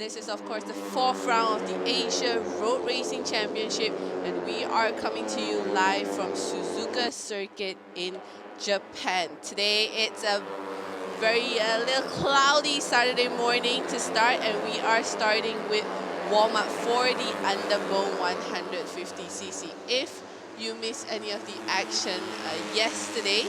This is, of course, the 4th round of the Asia Road Racing Championship, and we are coming to you live from Suzuka Circuit in Japan. Today, it's a little cloudy Saturday morning to start, and we are starting with warm-up for the Underbone 150cc. If you missed any of the action yesterday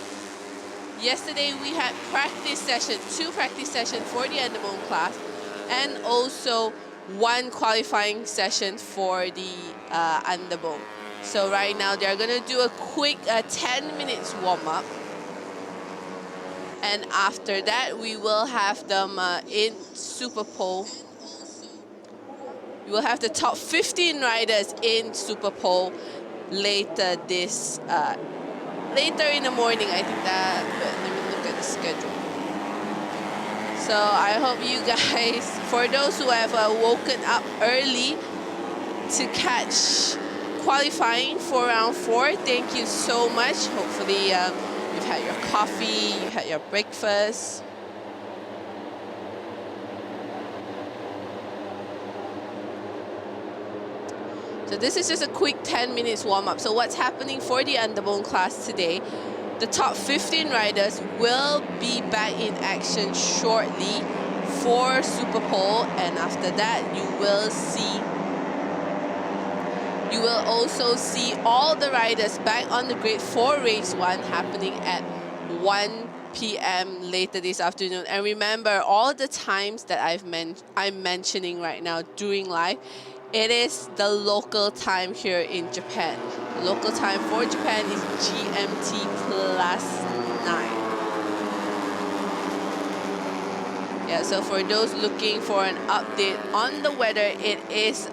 we had two practice sessions for the Underbone class, and also one qualifying session for the Underbone. So right now they're gonna do a quick 10 minutes warm-up, and after that we will have them in Superpole. We will have the top 15 riders in Superpole later in the morning. I think that, but let me look at the schedule. So I hope you guys, for those who have woken up early to catch qualifying for round 4, thank you so much. Hopefully you've had your coffee, you had your breakfast. So this is just a quick 10 minutes warm-up. So what's happening for the Underbone class today, the top 15 riders will be back in action shortly for Superpole, and after that you will also see all the riders back on the grid for race 1 happening at 1 p.m. later this afternoon. And remember, all the times that I'm mentioning right now during live, it is the local time here in Japan. The local time for Japan is GMT +9. Yeah, so for those looking for an update on the weather, it is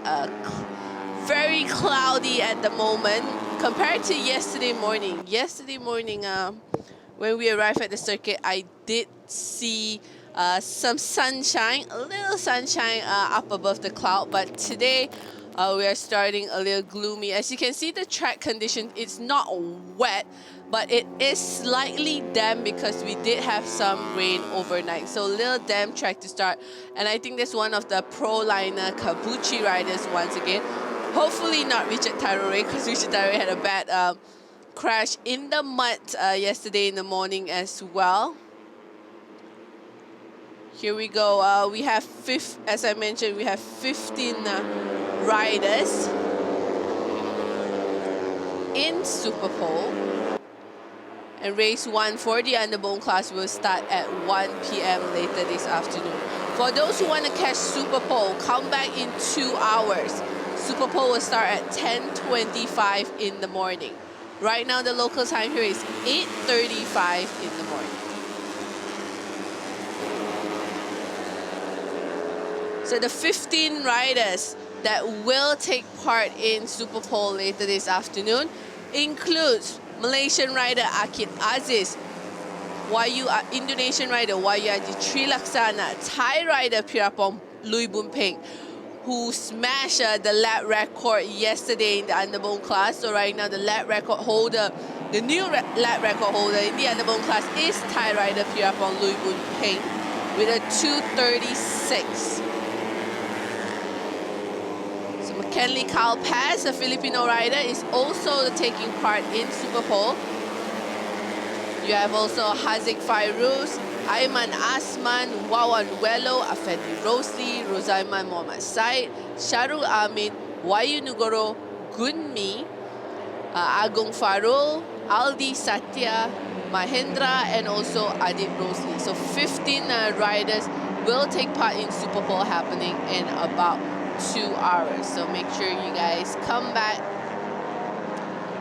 very cloudy at the moment compared to yesterday morning. Yesterday morning, when we arrived at the circuit, I did see some sunshine, a little sunshine up above the cloud, but today we are starting a little gloomy. As you can see, the track condition, it's not wet, but it is slightly damp because we did have some rain overnight. So a little damp track to start, and I think that's one of the pro-liner Kabuchi riders once again. Hopefully not Richard Tarore, because Richard Tarore had a bad crash in the mud yesterday in the morning as well. Here we go. We have, as I mentioned, we have 15 riders in Superpole. And race 1 for the Underbone class will start at 1 p.m. later this afternoon. For those who want to catch Superpole, come back in 2 hours. Superpole will start at 10:25 in the morning. Right now, the local time here is 8:35 in the morning. So the 15 riders that will take part in Superpole later this afternoon includes Malaysian rider Akid Aziz, Indonesian rider Wahyu Haji Trilaksana, Thai rider Pirapong Lui Boon Peng, who smashed the lap record yesterday in the Underbone class. So right now the lap record holder, the new lap record holder in the Underbone class is Thai rider Pirapong Lui Boon Peng with a 2:36. Kenley Carl Paz, a Filipino rider, is also taking part in Superpole. You have also Haziq Fairuz, Ayman Asman, Wawan Wello, Afendi Rosli, Rozaiman Muhammad Said, Sharul Amin, Wayu Nugoro, Gunmi, Agung Farul, Aldi Satya, Mahendra, and also Adit Rosli. So 15 riders will take part in Superpole happening in about 2 hours. So make sure you guys come back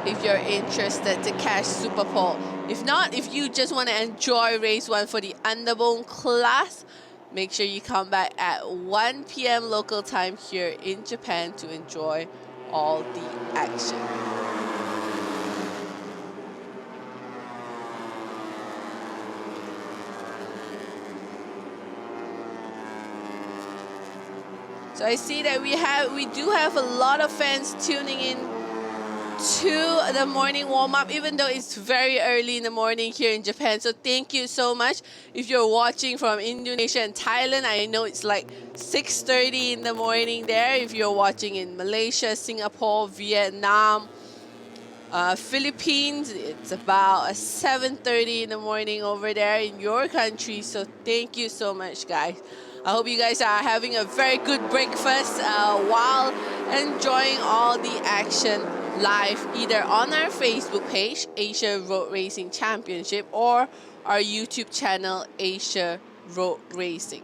if you're interested to catch Superpole. If not, if you just want to enjoy race 1 for the Underbone class, make sure you come back at 1 p.m. local time here in Japan to enjoy all the action. So I see that we do have a lot of fans tuning in to the morning warm-up, even though it's very early in the morning here in Japan. So thank you so much. If you're watching from Indonesia and Thailand, I know it's like 6:30 in the morning there. If you're watching in Malaysia, Singapore, Vietnam, Philippines, it's about 7:30 in the morning over there in your country. So thank you so much, guys. I hope you guys are having a very good breakfast while enjoying all the action live, either on our Facebook page, Asia Road Racing Championship, or our YouTube channel, Asia Road Racing.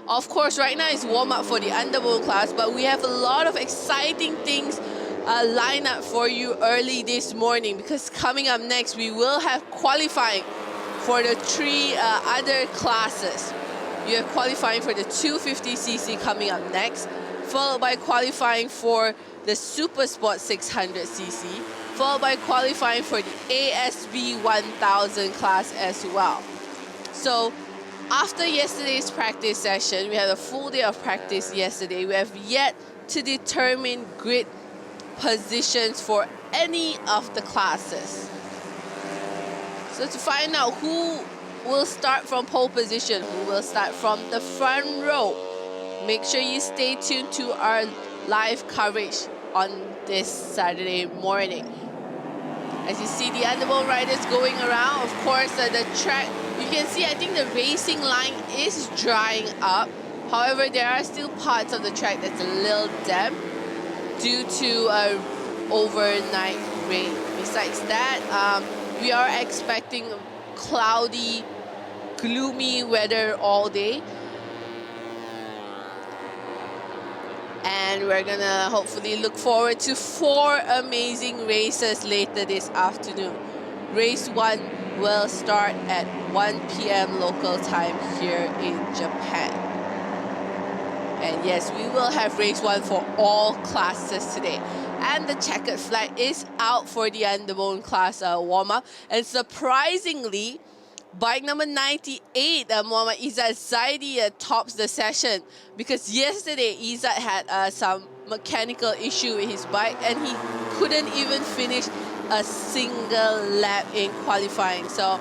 Of course, right now it's warm up for the underbone class, but we have a lot of exciting things lined up for you early this morning, because coming up next, we will have qualifying for the three other classes. You have qualifying for the 250cc coming up next, followed by qualifying for the Super Sport 600cc, followed by qualifying for the ASB1000 class as well. So after yesterday's practice session, we had a full day of practice yesterday. We have yet to determine grid positions for any of the classes. So to find out who will start from pole position, who will start from the front row, make sure you stay tuned to our live coverage on this Saturday morning. As you see the underbone riders going around, of course, the track, you can see, I think the racing line is drying up. However, there are still parts of the track that's a little damp due to overnight rain. Besides that, we are expecting cloudy, gloomy weather all day. And we're gonna hopefully look forward to 4 amazing races later this afternoon. Race 1 will start at 1 p.m. local time here in Japan. And yes, we will have race 1 for all classes today. And the checkered flag is out for the underbone class warm-up. And surprisingly, bike number 98, Muhammad Izzat Zaidi tops the session, because yesterday Izzat had some mechanical issue with his bike and he couldn't even finish a single lap in qualifying. So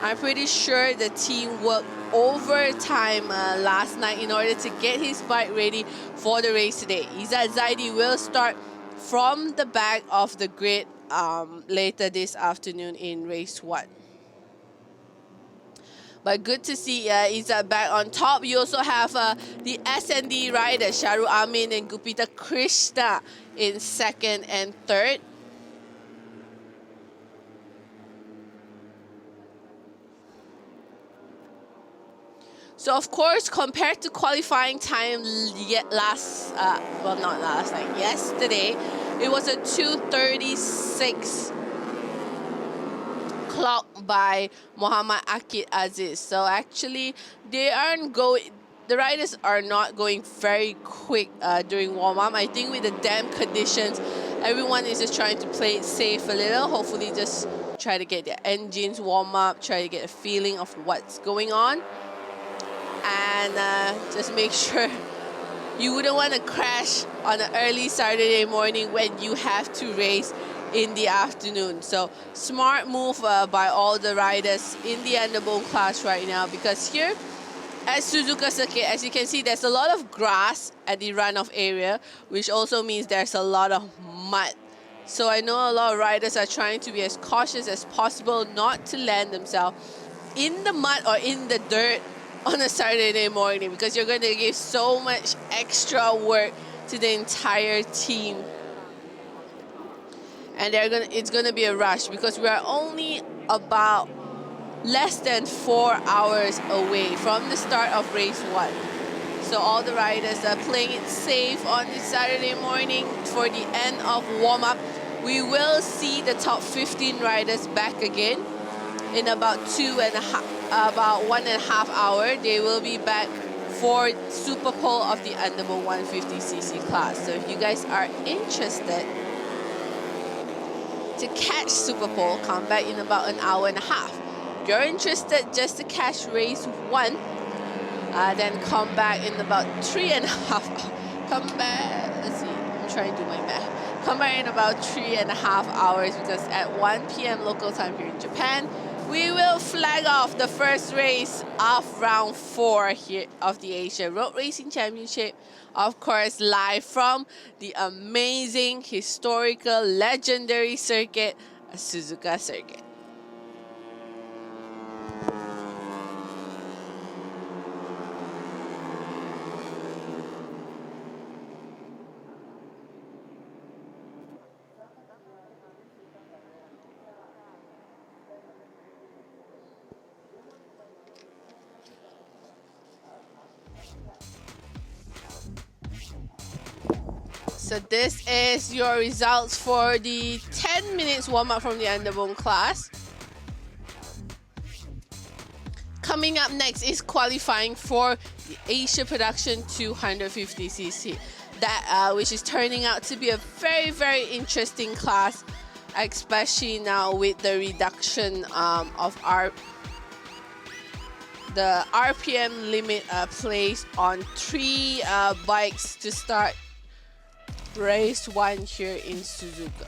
I'm pretty sure the team worked overtime last night in order to get his bike ready for the race today. Izzat Zaidi will start from the back of the grid later this afternoon in race 1. But good to see Izzat back on top. You also have the S&D riders, Sharu Amin and Gupita Krishna in 2nd and 3rd. So of course, compared to qualifying time yesterday, it was a 2:36 clocked by Muhammad Akid Aziz. So actually, the riders are not going very quick during warm-up. I think with the damp conditions, everyone is just trying to play it safe a little. Hopefully just try to get their engines warm up, try to get a feeling of what's going on. And just make sure you wouldn't want to crash on an early Saturday morning when you have to race in the afternoon. So smart move by all the riders in the underbone class right now, because here at Suzuka circuit, as you can see, there's a lot of grass at the runoff area, which also means there's a lot of mud. So I know a lot of riders are trying to be as cautious as possible not to land themselves in the mud or in the dirt on a Saturday morning, because you're going to give so much extra work to the entire team. And it's going to be a rush, because we are only about less than 4 hours away from the start of race 1. So all the riders are playing it safe on this Saturday morning for the end of warm-up. We will see the top 15 riders back again in about 1.5 hours. They will be back for Superpole of the underbone 150cc class. So if you guys are interested to catch Superpole, come back in about 1.5 hours. If you're interested just to catch race 1, then come back in about 3.5 hours. Come back, let's see, I'm trying to do my math. somewhere in about 3.5 hours, because at 1 p.m. local time here in Japan, we will flag off the first race of round 4 here of the Asia Road Racing Championship. Of course, live from the amazing, historical, legendary circuit, Suzuka circuit. So this is your results for the 10 minutes warm-up from the underbone class. Coming up next is qualifying for the Asia Production 250cc, which is turning out to be a very, very interesting class, especially now with the reduction of the RPM limit placed on 3 bikes to start race 1 here in Suzuka.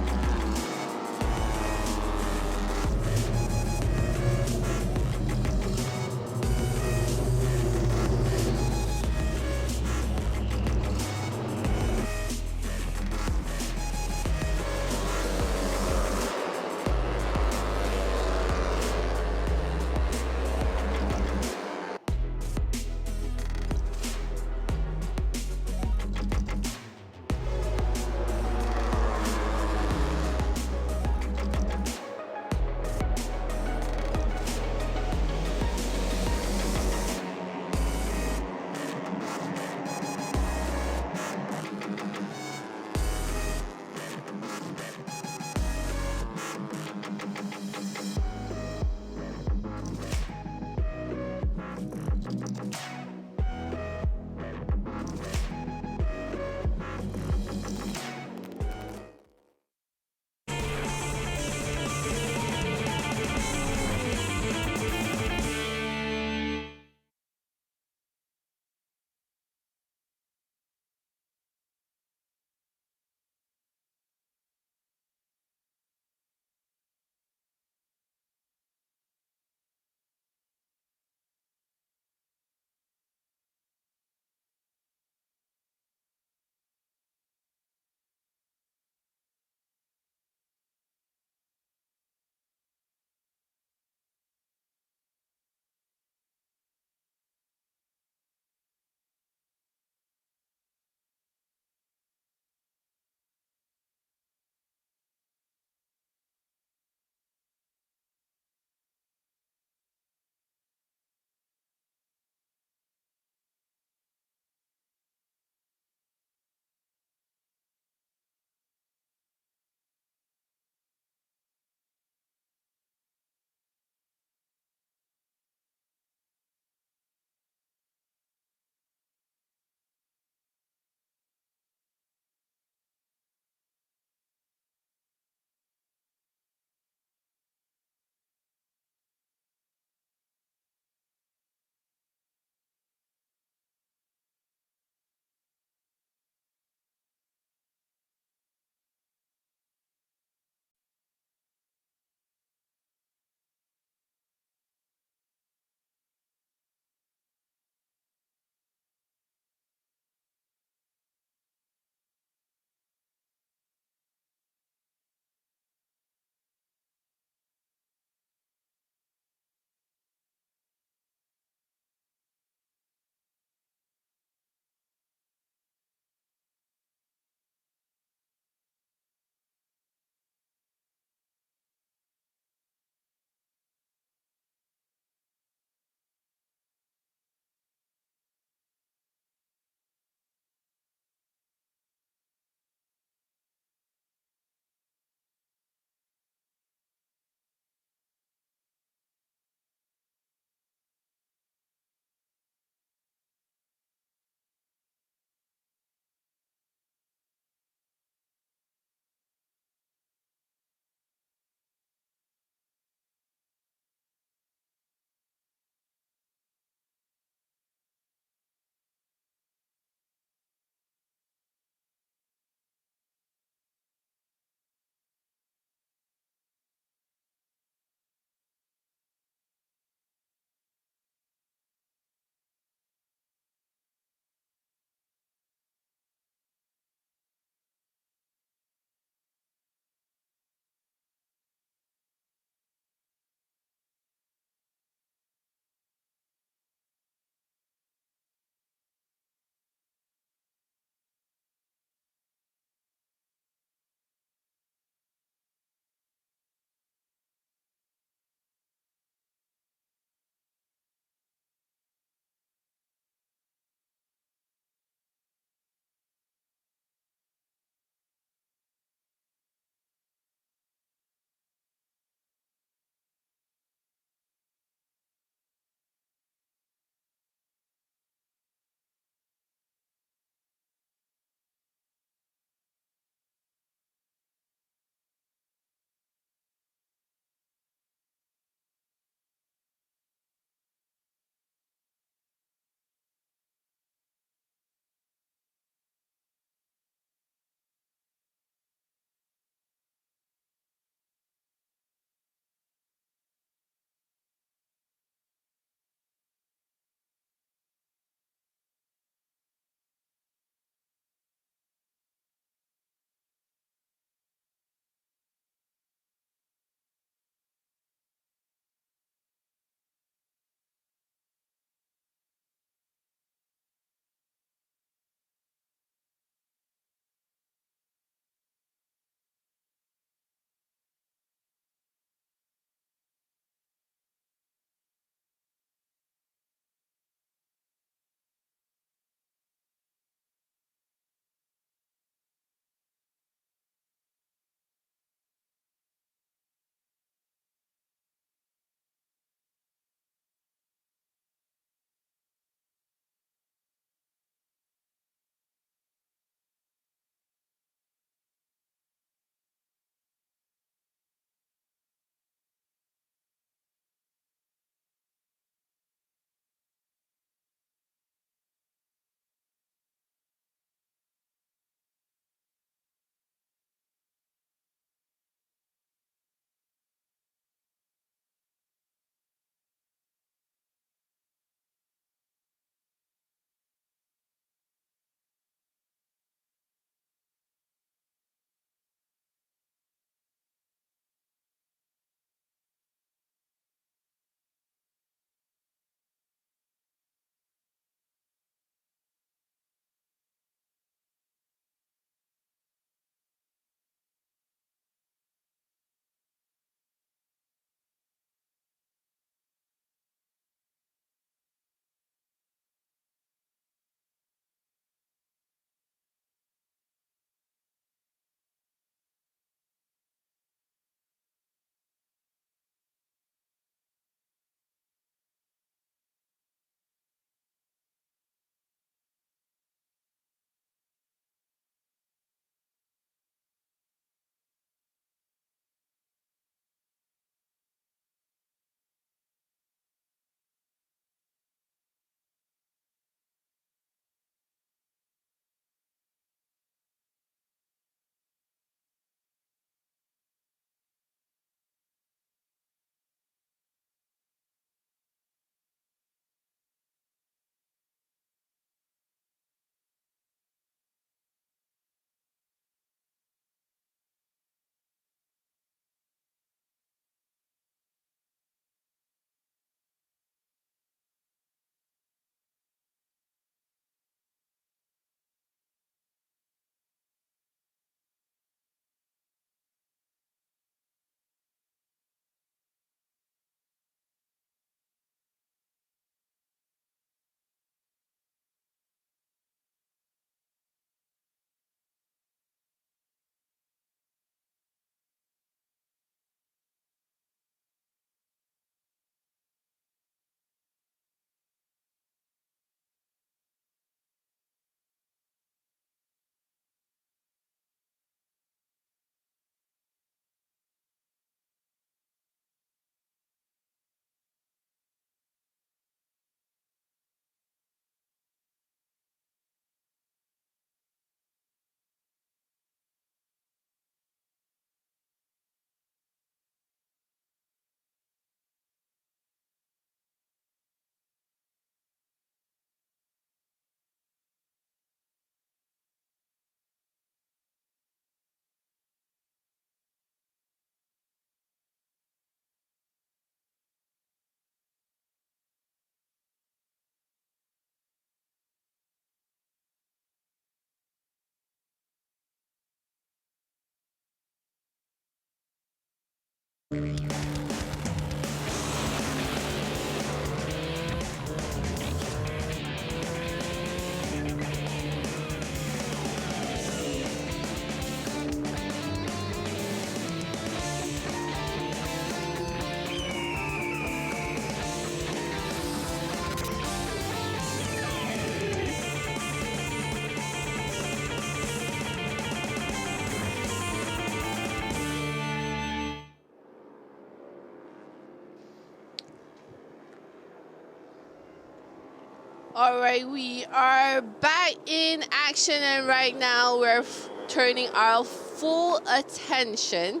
All right, we are back in action, and right now we're turning our full attention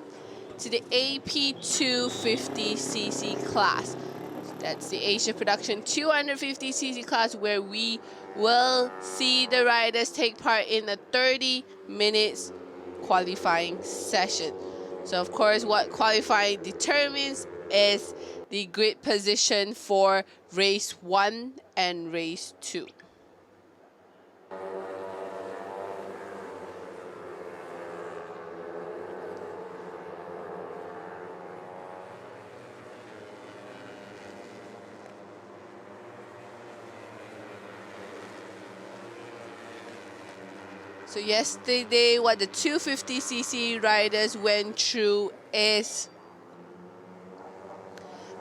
to the AP250cc class. That's the Asia Production 250cc class, where we will see the riders take part in a 30 minutes qualifying session. So of course, what qualifying determines is the grid position for race 1 and race 2. So yesterday, what the 250cc riders went through is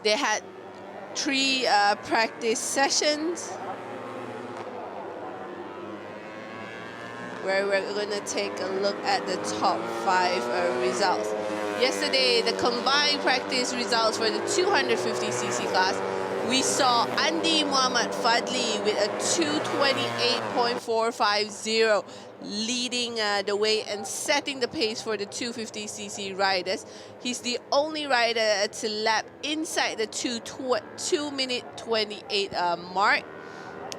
they had 3 practice sessions where we're going to take a look at the top 5 results. Yesterday, the combined practice results for the 250cc class, we saw Andy Muhammad Fadli with a 228.450 leading the way and setting the pace for the 250cc riders. He's the only rider to lap inside the 2 minute 28 mark.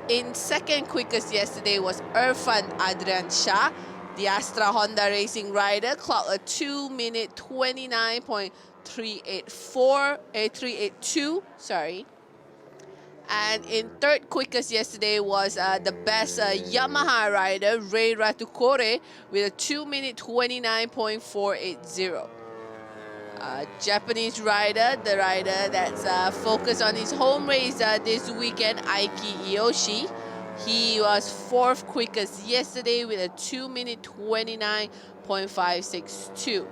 In second quickest yesterday was Irfan Adrian Shah, the Astra Honda Racing rider, clocked a 2 minute 29.382, sorry. And in third quickest yesterday was the best Yamaha rider, Ray Ratukore, with a 2 minute 29.480. Japanese rider, the rider that's focused on his home race this weekend, Aiki Iyoshi. He was fourth quickest yesterday with a 2 minute 29.562.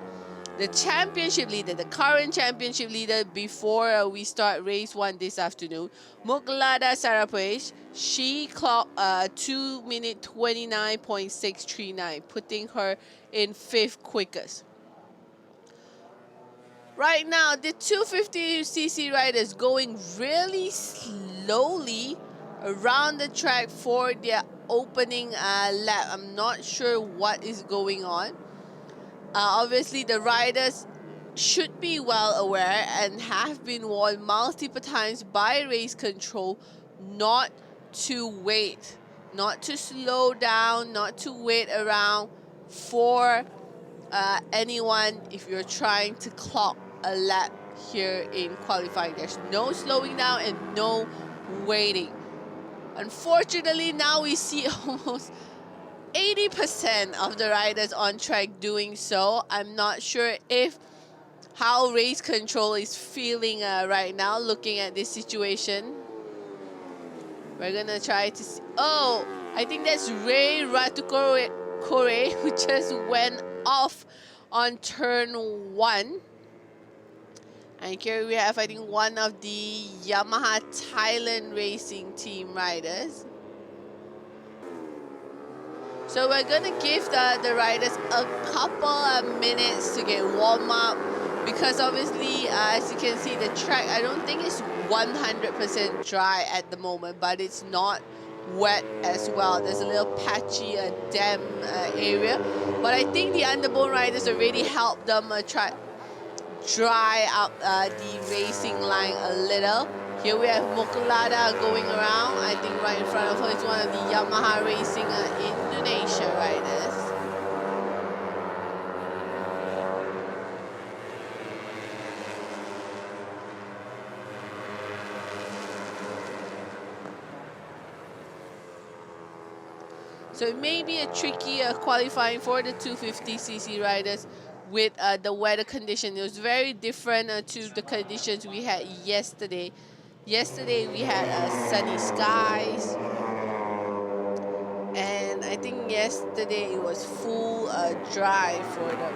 The championship leader, the current championship leader before we start race 1 this afternoon, Muklada Sarapesh, she clocked 2 minute 29.639, putting her in 5th quickest. Right now, the 250cc riders going really slowly around the track for their opening lap. I'm not sure what is going on. Obviously, the riders should be well aware and have been warned multiple times by race control not to wait, not to slow down, not to wait around for anyone if you're trying to clock a lap here in qualifying. There's no slowing down and no waiting. Unfortunately, now we see almost 80% of the riders on track doing so. I'm not sure if how race control is feeling right now, looking at this situation. We're gonna try to see. Oh, I think that's Ray Ratukore who just went off on turn 1. And here we have, I think, one of the Yamaha Thailand racing team riders. So we're gonna give the riders a couple of minutes to get warm up, because obviously, as you can see, the track, I don't think it's 100% dry at the moment, but it's not wet as well. There's a little patchy damp area, but I think the underbone riders already helped them dry up the racing line a little. Here we have Mokulada going around. I think right in front of her is one of the Yamaha Racing Indonesia riders. So it may be a tricky qualifying for the 250cc riders with the weather condition. It was very different to the conditions we had yesterday. Yesterday we had sunny skies, and I think yesterday it was full dry for the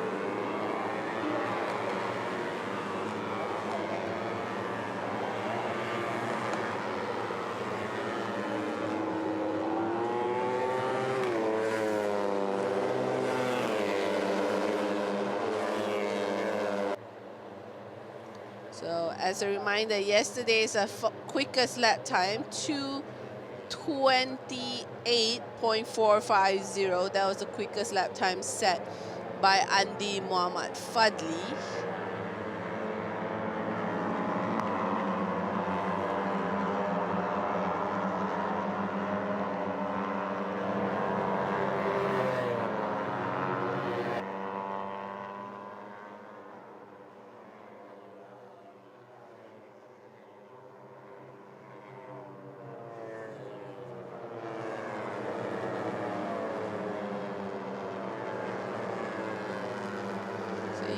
So as a reminder, yesterday's quickest lap time, 2:28.450. That was the quickest lap time set by Andi Muhammad Fadli.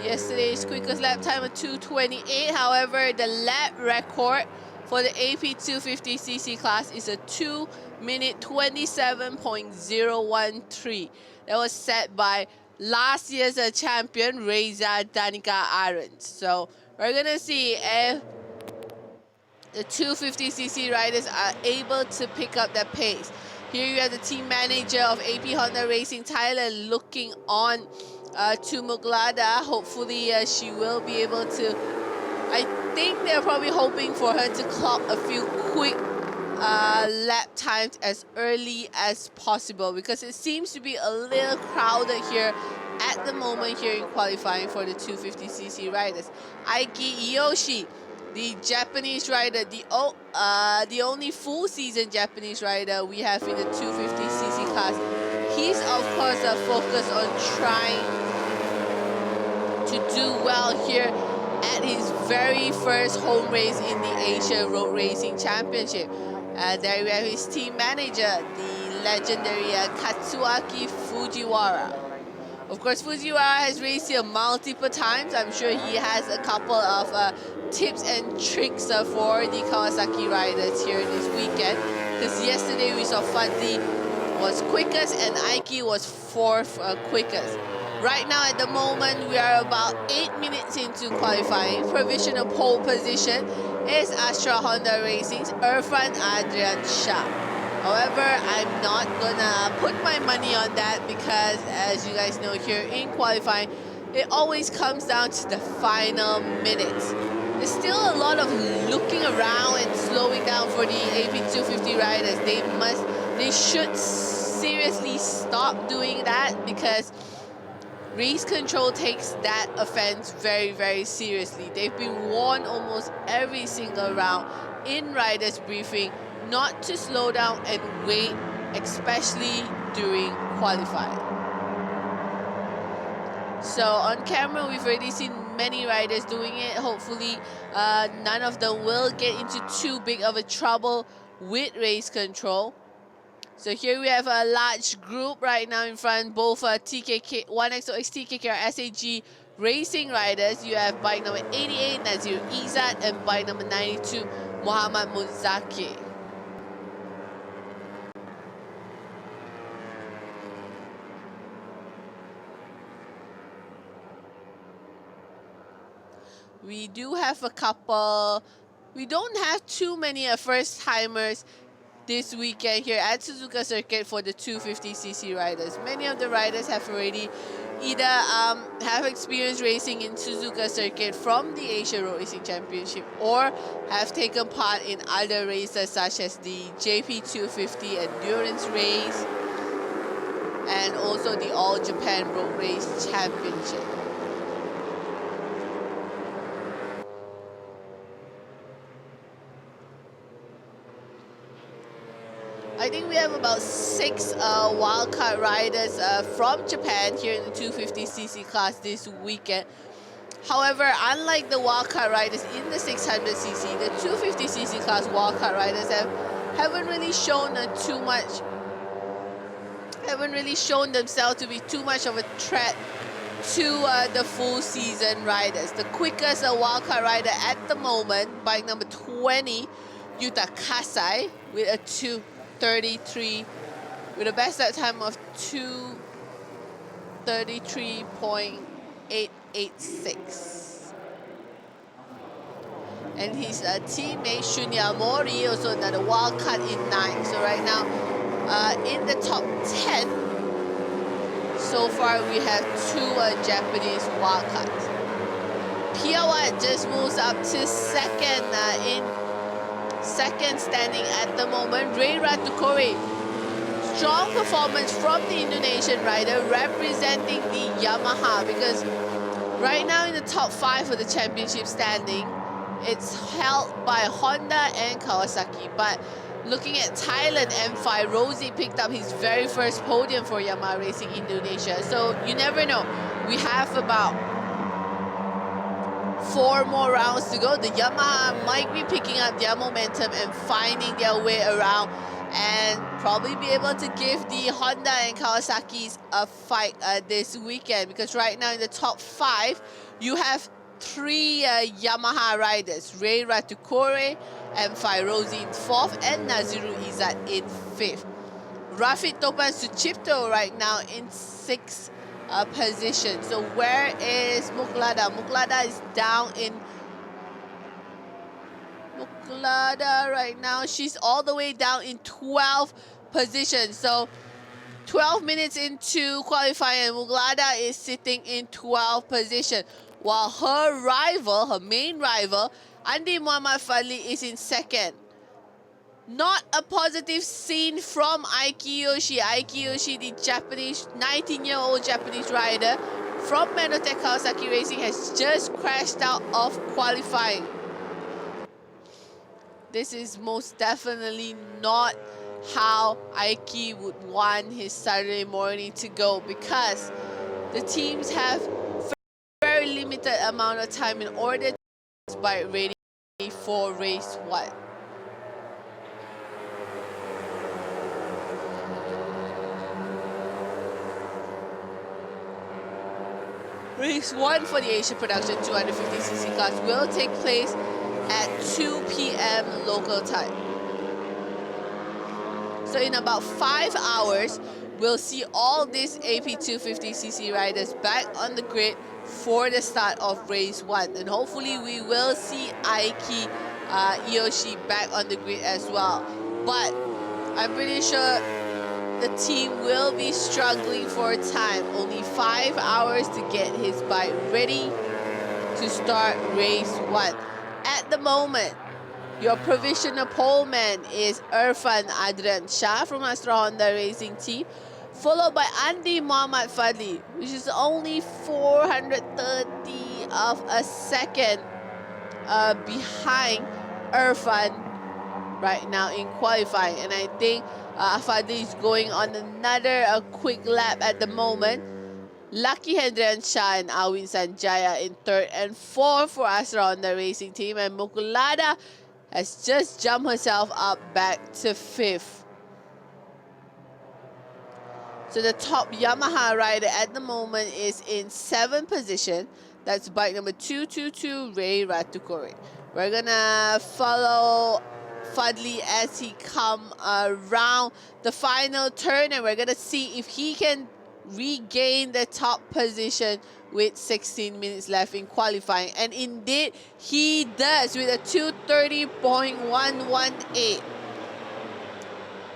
Yesterday's quickest lap time of 2:28. However, the lap record for the AP250cc class is a 2-minute 27.013. That was set by last year's champion, Reza Danica Arons. So we're gonna see if the 250cc riders are able to pick up that pace. Here you have the team manager of AP Honda Racing Thailand looking on to Muglada. Hopefully she will be able to, I think they're probably hoping for her to clock a few quick lap times as early as possible, because it seems to be a little crowded here at the moment here in qualifying for the 250cc riders. Aiki Iyoshi, the Japanese rider, the only full season Japanese rider we have in the 250cc class. He's of course focused on trying to do well here at his very first home race in the Asia Road Racing Championship. There we have his team manager, the legendary Katsuaki Fujiwara. Of course, Fujiwara has raced here multiple times. I'm sure he has a couple of tips and tricks for the Kawasaki riders here this weekend. Because yesterday we saw Fadli was quickest and Aiki was fourth quickest. Right now at the moment we are about 8 minutes into qualifying. Provisional pole position is Astra Honda Racing's Irfan Adrian Shah. However, I'm not gonna put my money on that, because as you guys know, here in qualifying, it always comes down to the final minutes. There's still a lot of looking around and slowing down for the AP250 riders. They should seriously stop doing that, because race control takes that offense very, very seriously. They've been warned almost every single round in riders briefing not to slow down and wait, especially during qualifying. So on camera, we've already seen many riders doing it. Hopefully, none of them will get into too big of a trouble with race control. So here we have a large group right now in front, both TKK, 1XOX TKK SAG racing riders. You have bike number 88, Nazir Izzat, and bike number 92, Muhammad Muzaki. We do have a couple, we don't have too many first-timers this weekend here at Suzuka Circuit for the 250cc riders. Many of the riders have already either have experience racing in Suzuka Circuit from the Asia Road Racing Championship, or have taken part in other races such as the JP250 Endurance Race and also the All Japan Road Race Championship. I think we have about 6 wildcard riders from Japan here in the 250cc class this weekend. However, unlike the wildcard riders in the 600cc, the 250cc class wildcard riders haven't really shown themselves to be too much of a threat to the full season riders. The quickest wildcard rider at the moment, bike number 20, Yuta Kasai, with a 2:33, with a best lap time of 2:33.886. And his teammate Shunya Mori, also another wildcard in 9. So right now, in the top 10, so far we have 2 Japanese wildcards. Piawa just moves up to second, in second standing at the moment. Ray Ratukore, strong performance from the Indonesian rider representing the Yamaha, because right now in the top 5 for the championship standing, it's held by Honda and Kawasaki. But looking at Thailand, M5, Rosie picked up his very first podium for Yamaha Racing Indonesia. So you never know. We have about 4 more rounds to go. The Yamaha might be picking up their momentum and finding their way around, and probably be able to give the Honda and Kawasaki's a fight this weekend, because right now in the top 5, you have 3 Yamaha riders: Ray Ratukore, M5 Rosie in 4th, and Nazirul Izzat in 5th. Rafid Topan Sucipto right now in 6th position. So where is Muklada? Muklada is down in... Muklada right now, she's all the way down in 12th position. So 12 minutes into qualifying, and Muklada is sitting in 12th position, while her rival, her main rival, Andi Muhammad Fadli, is in 2nd. Not a positive scene from Aiki Yoshi. Aiki Yoshi, the Japanese, 19-year-old Japanese rider from Menotech Kawasaki Racing, has just crashed out of qualifying. This is most definitely not how Aiki would want his Saturday morning to go, because the teams have very limited amount of time in order to get bike ready for race 1. Race 1 for the Asia Production 250cc class will take place at 2 p.m. local time. So in about 5 hours, we'll see all these AP250cc riders back on the grid for the start of race 1. And hopefully we will see Aiki Yoshi back on the grid as well. But I'm pretty sure the team will be struggling for time. Only 5 hours to get his bike ready to start race 1. At the moment, your provisional poleman is Irfan Adrian Shah from Astra Honda Racing Team, followed by Andi Muhammad Fadli, which is only 430 of a second behind Irfan right now in qualifying. And I think Fadli is going on another quick lap at the moment. Lucky Hendrian Shah and Awin Sanjaya in 3rd and 4th for Astra Honda Racing Team, and Mukulada has just jumped herself up back to 5th. So the top Yamaha rider at the moment is in 7th position. That's bike number 222, Ray Ratukore. We're gonna follow Fadli as he come around the final turn, and we're gonna see if he can regain the top position with 16 minutes left in qualifying. And indeed, he does with a 2:30.118.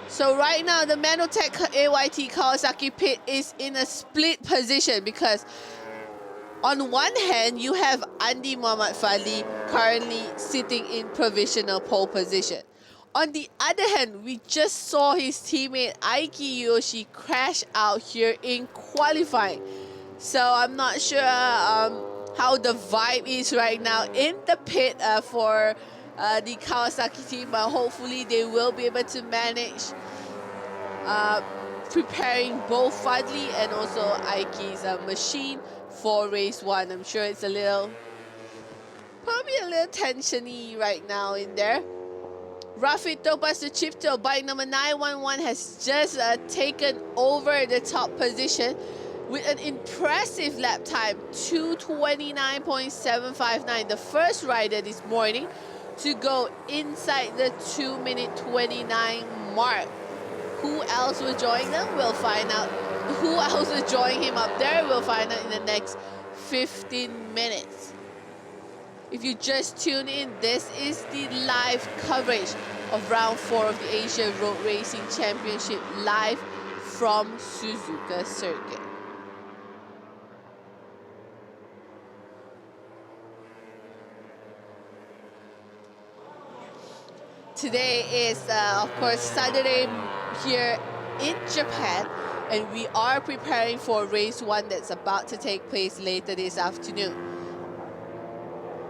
So right now, the Menotech AYT Kawasaki pit is in a split position, because on one hand, you have Andi Muhammad Fadli currently sitting in provisional pole position. On the other hand, we just saw his teammate Aiki Yoshi crash out here in qualifying. So I'm not sure how the vibe is right now in the pit for the Kawasaki team, but hopefully they will be able to manage preparing both Fadli and also Aiki's machine for race 1. I'm sure it's probably a little tensiony right now in there. Rafid Topas Sucipto, bike number 911, has just taken over the top position. with an impressive lap time, 2:29.759. The first rider this morning to go inside the 2-minute 29 mark. Who else will join them? We'll find out. Who else will join him up there? We'll find out in the next 15 minutes. If you just tune in, this is the live coverage of round 4 of the Asia Road Racing Championship live from Suzuka Circuit. Today is, of course, Saturday here in Japan, and we are preparing for race 1 that's about to take place later this afternoon.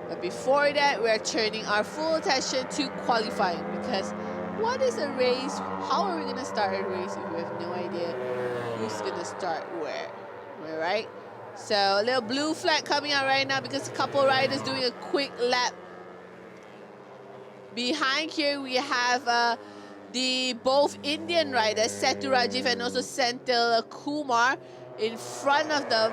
But before that, we're turning our full attention to qualifying, because what is a race? How are we going to start a race if we have no idea who's going to start where? Am I right? So a little blue flag coming out right now because a couple riders doing a quick lap. Behind here, we have the both Indian riders, Setu Rajiv and also Senthil Kumar. In front of them,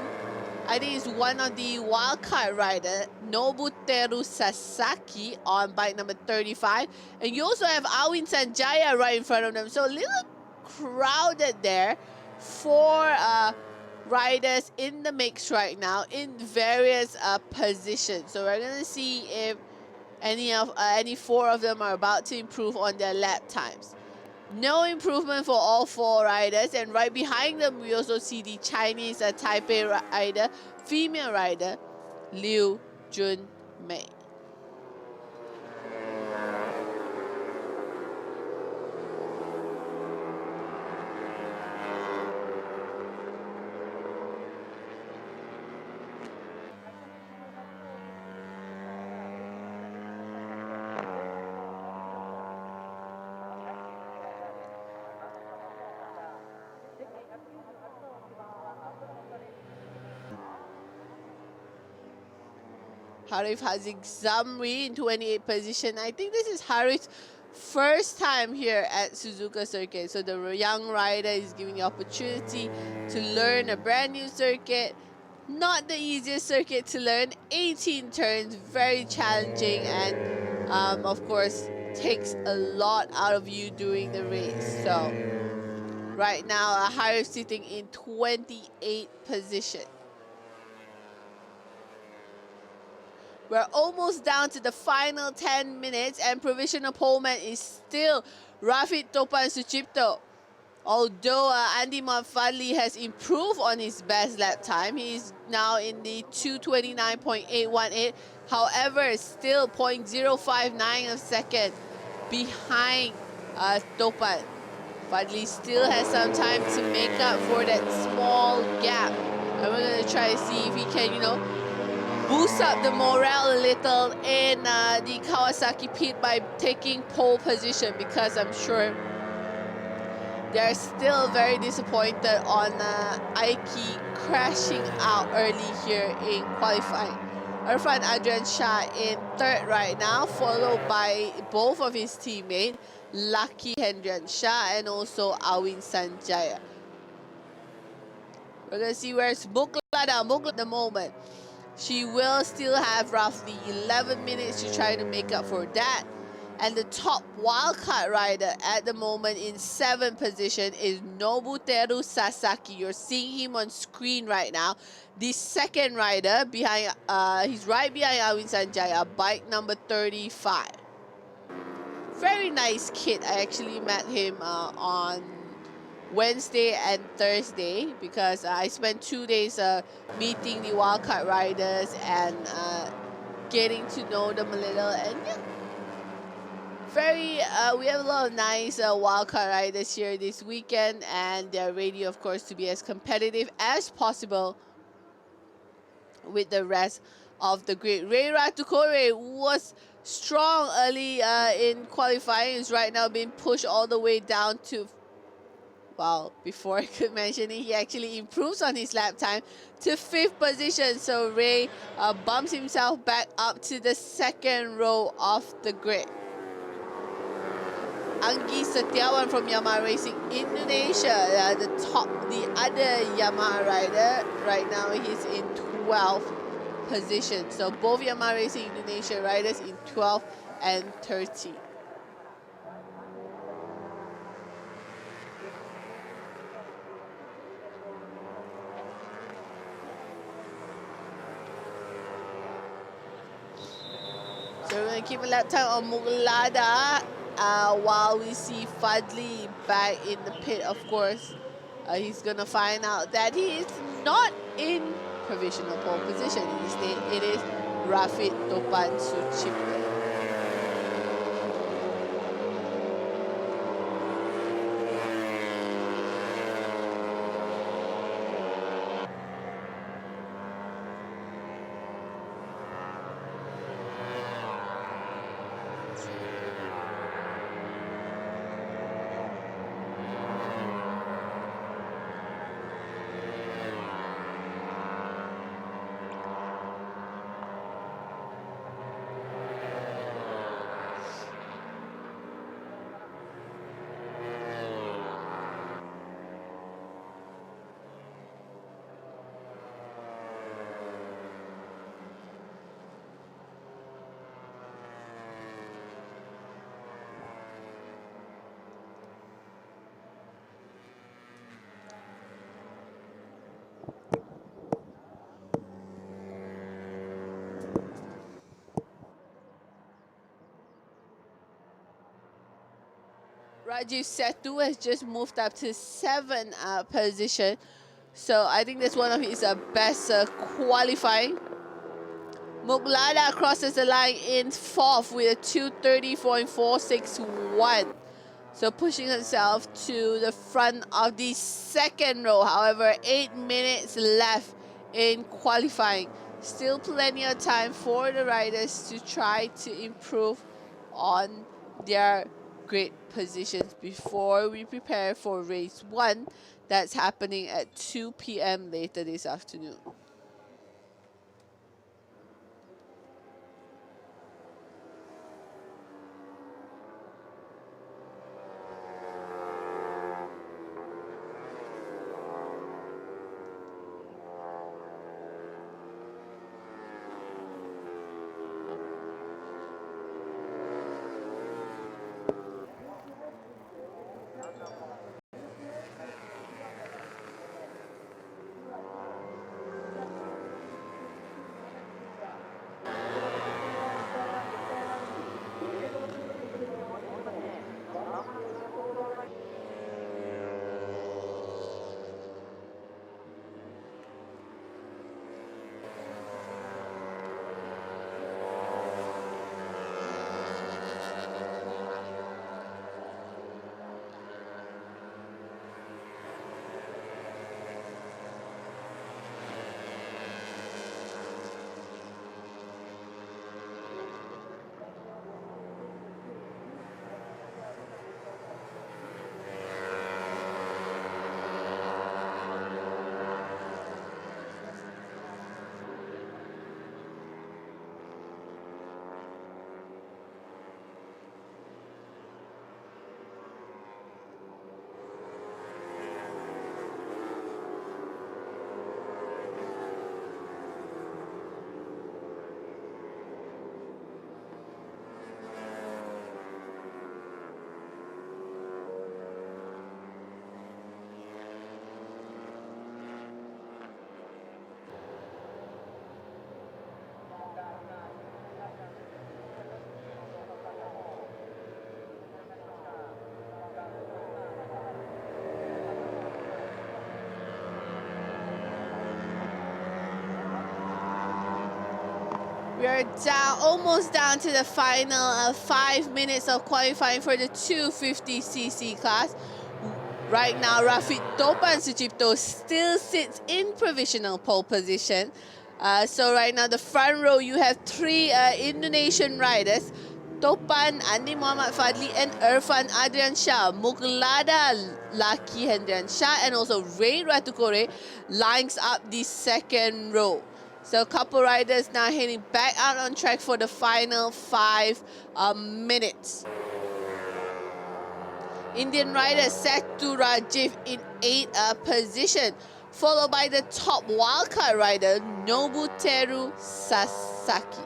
I think it's one of the wildcard rider, Nobuteru Sasaki on bike number 35. And you also have Awin Sanjaya right in front of them. So a little crowded there. 4 riders in the mix right now in various positions. So we're going to see if any 4 of them are about to improve on their lap times. No improvement for all 4 riders, and right behind them we also see the Chinese Taipei rider, female rider, Liu Junmei. Harif Hazik Zamri in 28th position. I think this is Harif's first time here at Suzuka Circuit. So the young rider is given the opportunity to learn a brand new circuit. Not the easiest circuit to learn. 18 turns, very challenging, and of course takes a lot out of you during the race. So right now, Harif sitting in 28th position. We're almost down to the final 10 minutes, and provisional poleman is still Rafid Topan Sucipto. Although Andy Manfadli has improved on his best lap time, he is now in the 2:29.818. However, still 0.059 of a second behind Topan. Fadli still has some time to make up for that small gap. And we're going to try to see if he can, boost up the morale a little in the Kawasaki pit by taking pole position, because I'm sure they're still very disappointed on Aiki crashing out early here in qualifying. Irfan Adrian Shah in 3rd right now, followed by both of his teammates, Lucky Hendrian Shah and also Awin Sanjaya. We're going to see where's Buklada. Buklada at the moment. She will still have roughly 11 minutes to try to make up for that. And the top wildcard rider at the moment in 7th position is Nobuteru Sasaki. You're seeing him on screen right now. The second rider behind, he's right behind Awin Sanjaya, bike number 35. Very nice kid. I actually met him on Wednesday and Thursday, because I spent 2 days meeting the wildcard riders and getting to know them a little. And yeah, we have a lot of nice wildcard riders here this weekend, and they're ready, of course, to be as competitive as possible with the rest of the grid. Reira Tukore was strong early in qualifying. Is right now being pushed all the way down to, well, before I could mention it, he actually improves on his lap time to 5th position. So Ray bumps himself back up to the 2nd row of the grid. Anggi Setiawan from Yamaha Racing Indonesia, the other Yamaha rider. Right now he's in 12th position. So both Yamaha Racing Indonesia riders in 12 and 13. So we're going to keep a lap time on Muglada while we see Fadli back in the pit, of course. He's going to find out that he is not in provisional pole position. Instead, it is Rafid Topan Sucipto. Rajiv Setu has just moved up to 7th position. So I think that's one of his best qualifying. Muglada crosses the line in 4th with a 2:30.461. So pushing himself to the front of the 2nd row. However, 8 minutes left in qualifying. Still plenty of time for the riders to try to improve on their grid positions before we prepare for race 1 that's happening at 2 p.m. later this afternoon. We are down, almost down to the final 5 minutes of qualifying for the 250cc class. Right now, Rafid Topan Sucipto still sits in provisional pole position. So right now, the front row, you have 3 Indonesian riders. Topan, Andi Muhammad Fadli, and Irfan Adrian Shah. Muglada, Laki Hendrian Shah, and also Ray Ratukore lines up the 2nd row. So a couple riders now heading back out on track for the final 5 minutes. Indian rider Setu Rajiv in 8th position, followed by the top wildcard rider Nobuteru Sasaki.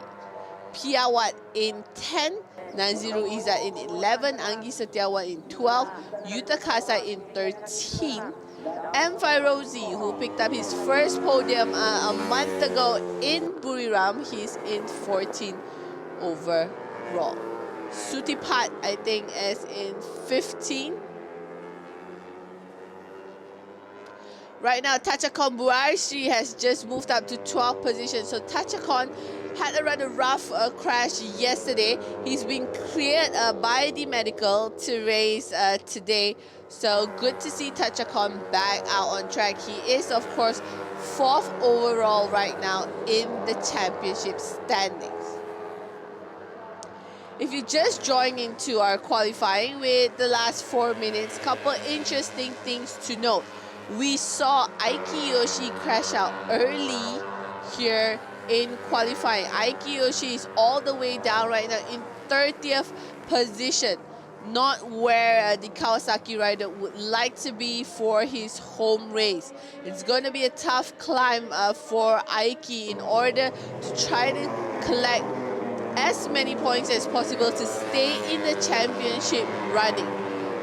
Piawat in 10, Naziru Izzat in 11, Anggi Setiawan in 12, Yuta Kasai in 13, M. Rosie, who picked up his first podium a month ago in Buriram, he's in 14 overall. Sutipat, I think, is in 15. Right now, Tachakon Buarshi has just moved up to 12th position. So Tachakon had a rather rough crash yesterday. He's been cleared by the medical to race today. So good to see Tachakon back out on track. He is, of course, 4th overall right now in the championship standings. If you just joined into our qualifying with the last 4 minutes, couple interesting things to note. We saw Aiki Yoshi crash out early here in qualifying. Aiki Yoshi is all the way down right now in 30th position, not where the Kawasaki rider would like to be for his home race. It's going to be a tough climb for Aiki in order to try to collect as many points as possible to stay in the championship running.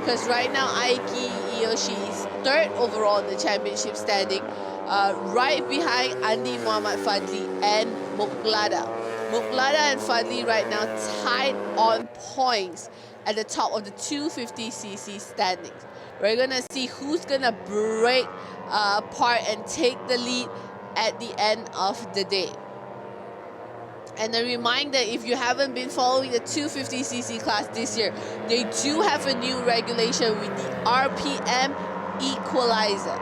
Because right now, Aiki Yoshi is 3rd overall in the championship standing, right behind Andi Muhammad Fadli and Muklada. Muklada and Fadli right now tied on points at the top of the 250cc standings. We're going to see who's going to break apart and take the lead at the end of the day. And a reminder, if you haven't been following the 250cc class this year, they do have a new regulation with the RPM equalizer.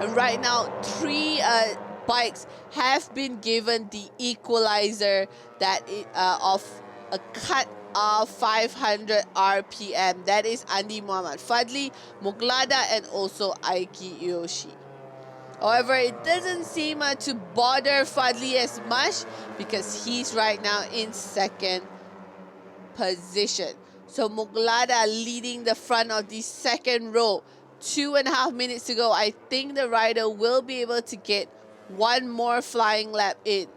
And right now, 3 bikes have been given the equalizer that of a cut of 500 RPM. That is Andi Muhammad Fadli, Muglada, and also Aiki Yoshi. However, it doesn't seem to bother Fadli as much because he's right now in 2nd position. So Muglada leading the front of the 2nd row. 2.5 minutes to go. I think the rider will be able to get one more flying lap in.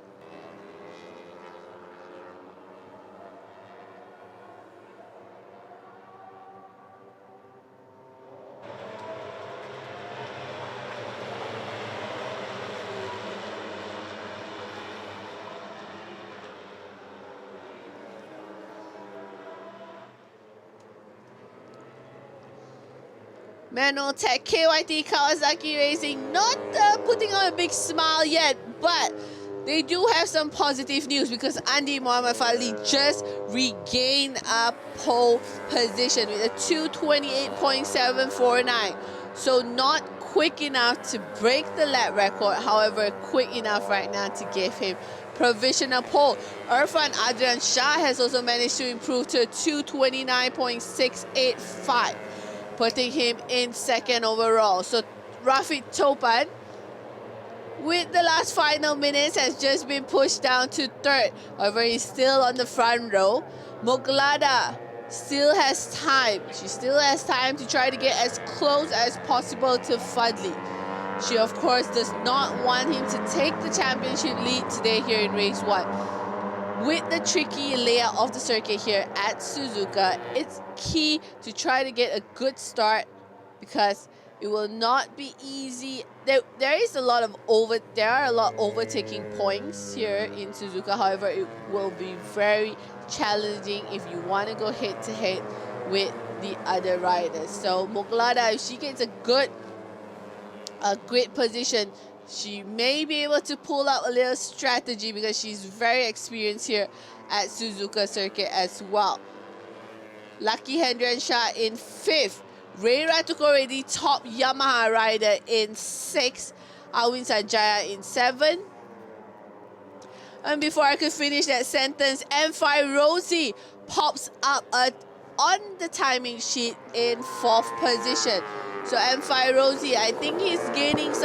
Manotech KYT Kawasaki Racing not putting on a big smile yet, but they do have some positive news because Andi Muhammad Fadli just regained a pole position with a 2:28.749. So not quick enough to break the lap record, however quick enough right now to give him provisional pole. Irfan Adrian Shah has also managed to improve to a 2:29.685. putting him in 2nd overall. So Rafiq Topan, with the last final minutes, has just been pushed down to 3rd. However, he's still on the front row. Muglada still has time. She still has time to try to get as close as possible to Fadli. She, of course, does not want him to take the championship lead today here in race 1. With the tricky layout of the circuit here at Suzuka, it's key to try to get a good start because it will not be easy. There are a lot of overtaking points here in Suzuka. However, it will be very challenging if you want to go head to head with the other riders. So Muglada, if she gets a great position, she may be able to pull out a little strategy because she's very experienced here at Suzuka circuit as well. Lucky Hendran Shah in 5th. Ray Ratukoredi, top Yamaha rider, in 6th. Alwin Sanjaya in 7th. And before I could finish that sentence, M5 Rosie pops up on the timing sheet in 4th position. So M5 Rosie, I think he's gaining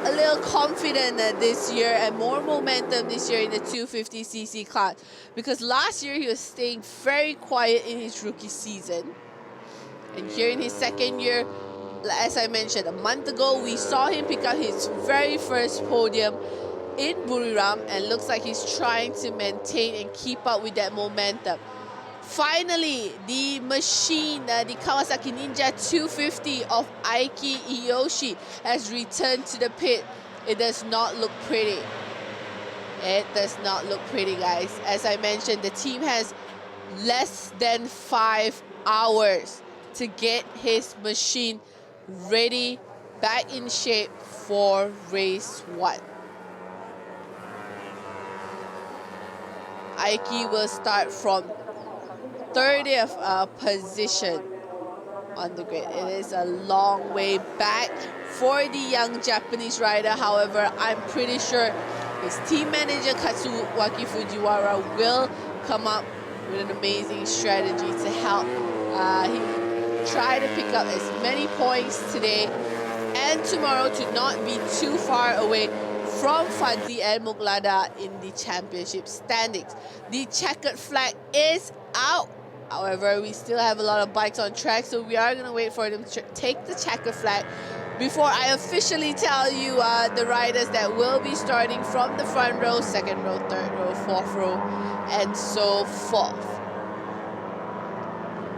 a little confidence this year and more momentum this year in the 250cc class, because last year he was staying very quiet in his rookie season And here in his second year, as I mentioned, a month ago, we saw him pick up his very first podium in Buriram, and looks like he's trying to maintain and keep up with that momentum. Finally, the machine, the Kawasaki Ninja 250 of Aiki Iyoshi has returned to the pit. It does not look pretty. It does not look pretty, guys. As I mentioned, the team has less than 5 hours to get his machine ready, back in shape for race 1. Aiki will start from 30th position on the grid. It is a long way back for the young Japanese rider. However, I'm pretty sure his team manager Katsuwaki Fujiwara will come up with an amazing strategy to help him try to pick up as many points today and tomorrow to not be too far away from Fadli and Muglada in the championship standings. The checkered flag is out. However, we still have a lot of bikes on track, so we are going to wait for them to take the checkered flag before I officially tell you the riders that will be starting from the front row, second row, third row, fourth row, and so forth.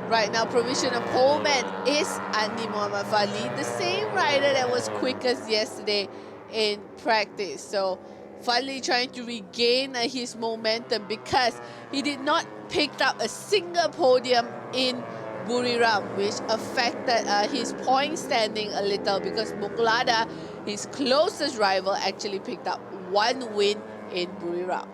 Right now, provisional poleman is Andy Muhammad Fadli, the same rider that was quickest yesterday in practice. So Fadli trying to regain his momentum because he did not pick up a single podium in Buriram, which affected his point standing a little because Muglada, his closest rival, actually picked up 1 win in Buriram.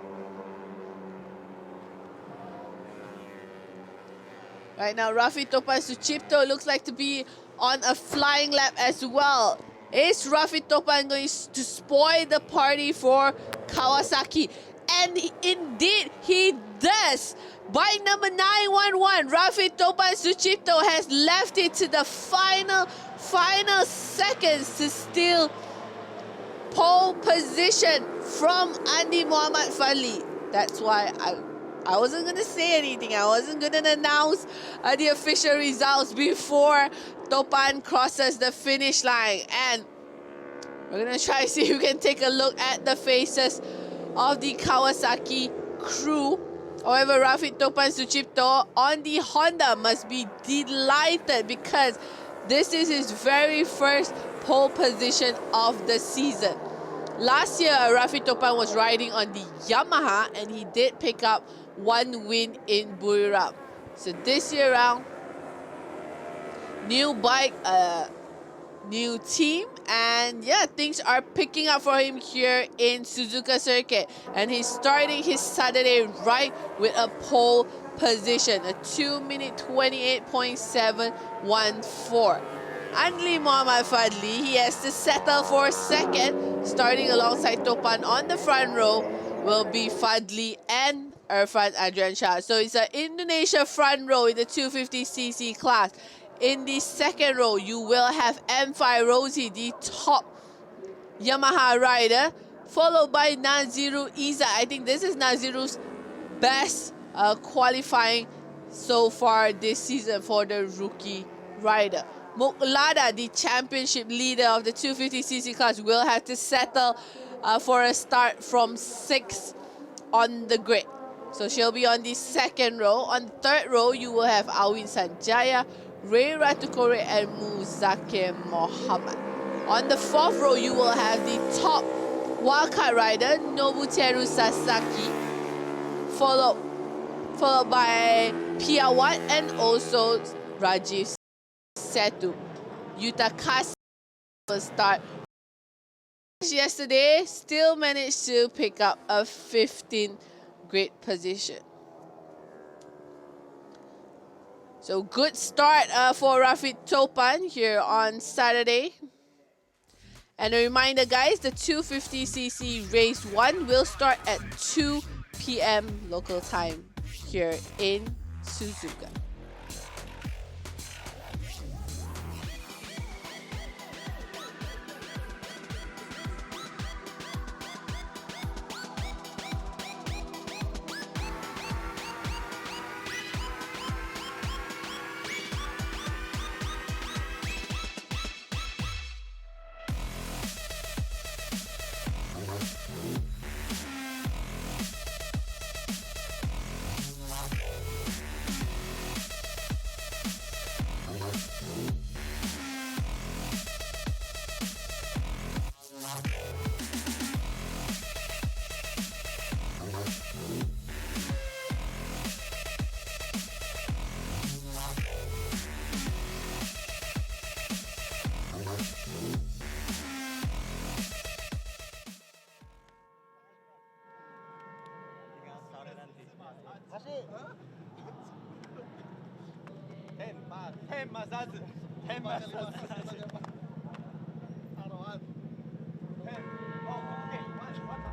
Right now, Rafi Topan Suchipto looks like to be on a flying lap as well. Is Rafi Topan going to spoil the party for Kawasaki? And indeed, he does. Bike number 911, Rafi Topan Suchipto has left it to the final seconds to steal pole position from Andy Muhammad Fadli. That's why I wasn't going to say anything. I wasn't going to announce the official results before Topan crosses the finish line. And we're going to try to see if we can take a look at the faces of the Kawasaki crew. However, Rafi Topan Suchipto on the Honda must be delighted because this is his very first pole position of the season. Last year, Rafi Topan was riding on the Yamaha and he did pick up 1 win in Buriram. So this year round, new bike, new team, and yeah, things are picking up for him here in Suzuka circuit, and he's starting his Saturday right with a pole position, a 2-minute 28.714. Andy Muhammad Fadli, he has to settle for second. Starting alongside Topan on the front row will be Fadli and Irfan Adrian Shah. So it's an Indonesia front row in the 250cc class. In the second row, you will have M5 Rosie, the top Yamaha rider, followed by Naziru Iza. I think this is Naziru's best qualifying so far this season for the rookie rider. Muglada, the championship leader of the 250cc class, will have to settle for a start from 6th on the grid. So she'll be on the second row. On the third row, you will have Awin Sanjaya, Ray Ratukore, and Muzakir Mohammed. On the fourth row, you will have the top wildcard rider, Nobuteru Sasaki, followed by Piawat and also Rajiv Setu. Yuta Kasi will start. Yesterday, still managed to pick up a 15th grade position. So good start for Rafi Topan here on Saturday. And a reminder, guys, the 250cc race 1 will start at 2 p.m. local time here in Suzuka. 10 massage. 10 massage. 10. Oh, okay. One.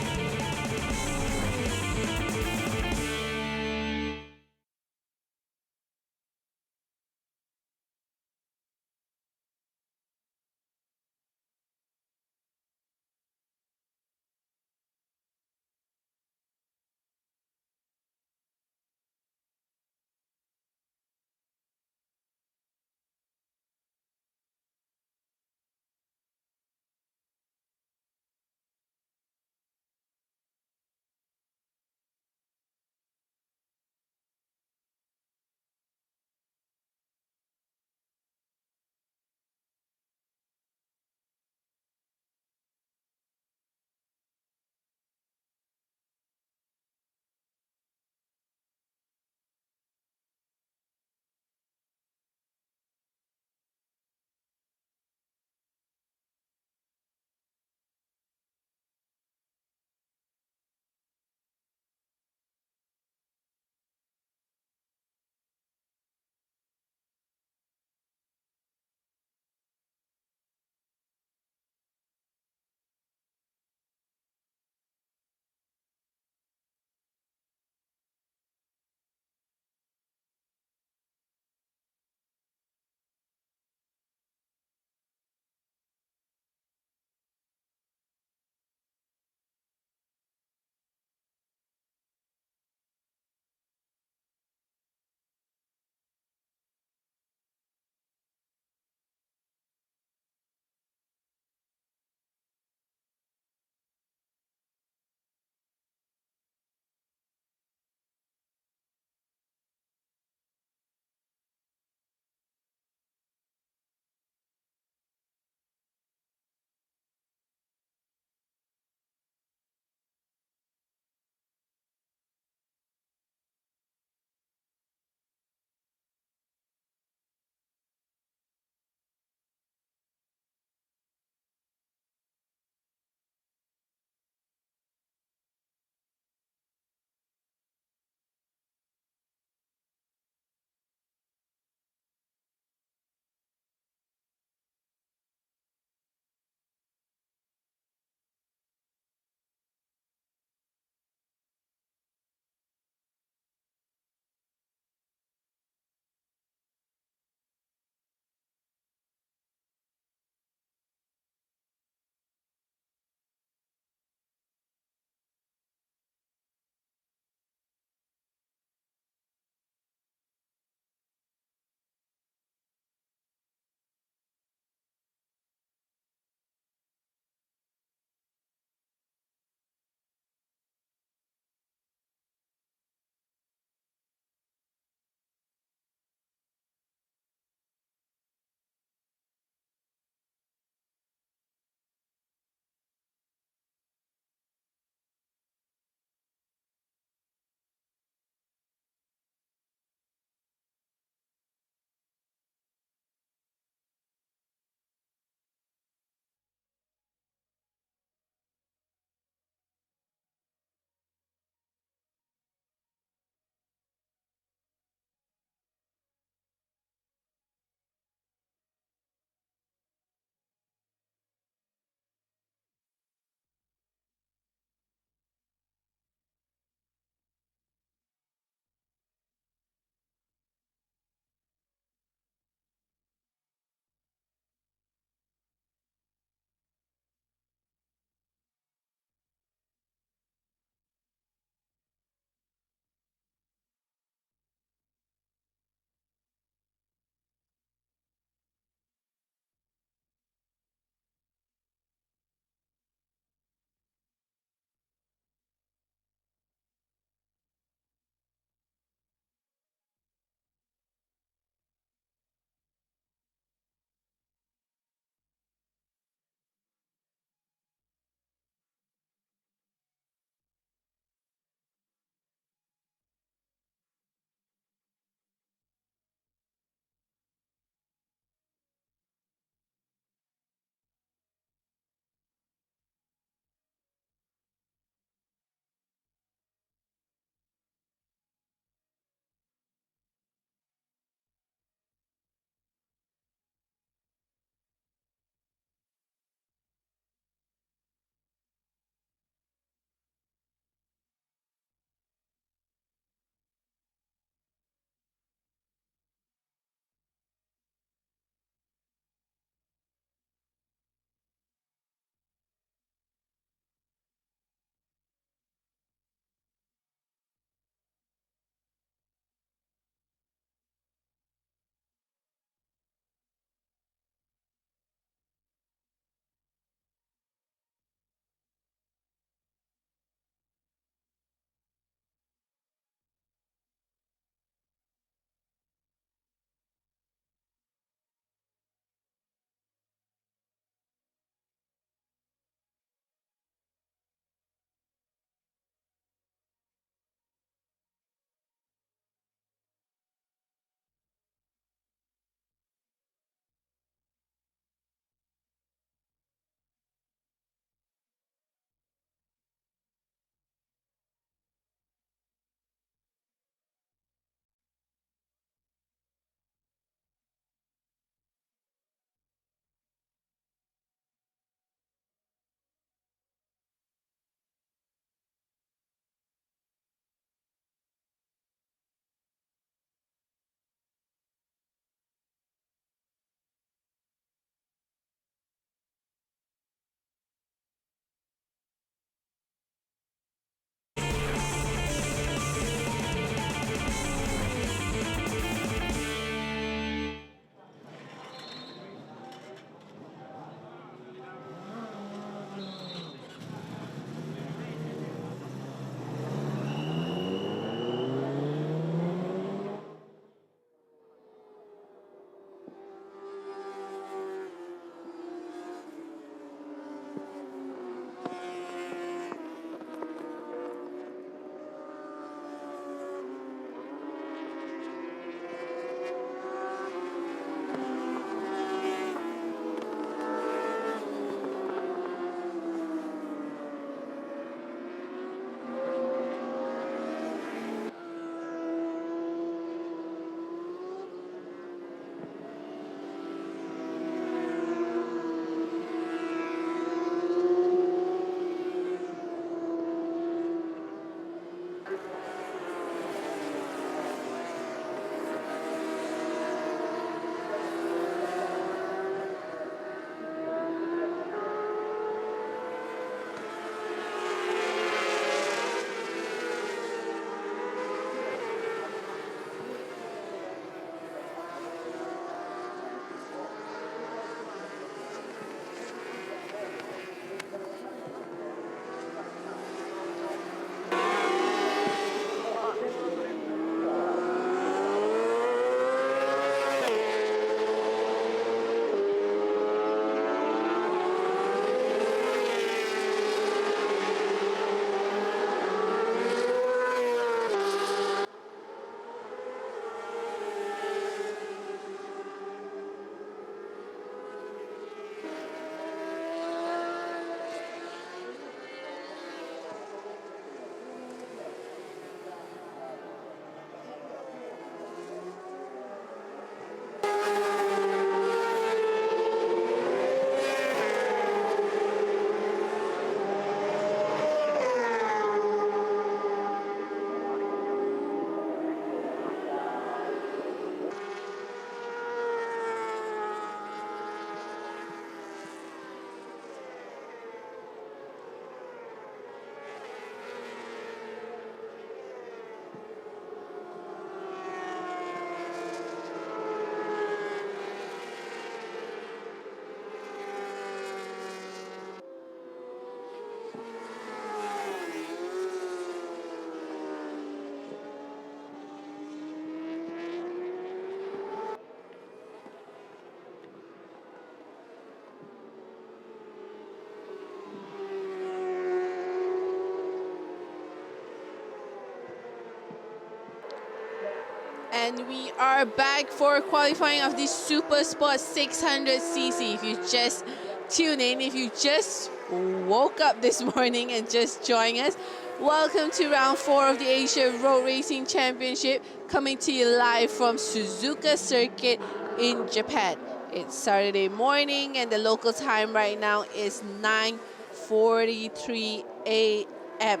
And we are back for qualifying of the Super Sport 600cc. If you just tune in, if you just woke up this morning and just joined us, welcome to round 4 of the Asia Road Racing Championship, coming to you live from Suzuka Circuit in Japan. It's Saturday morning and the local time right now is 9:43 a.m.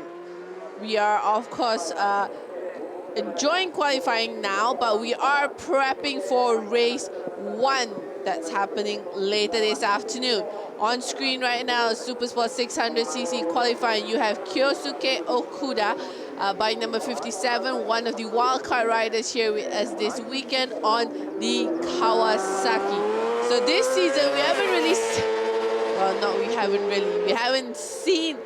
We are, of course, enjoying qualifying now, but we are prepping for race 1 that's happening later this afternoon. On screen right now, Supersport 600cc qualifying, you have Kyosuke Okuda, bike number 57, one of the wildcard riders here with us this weekend on the Kawasaki. So this season, we haven't really, we haven't seen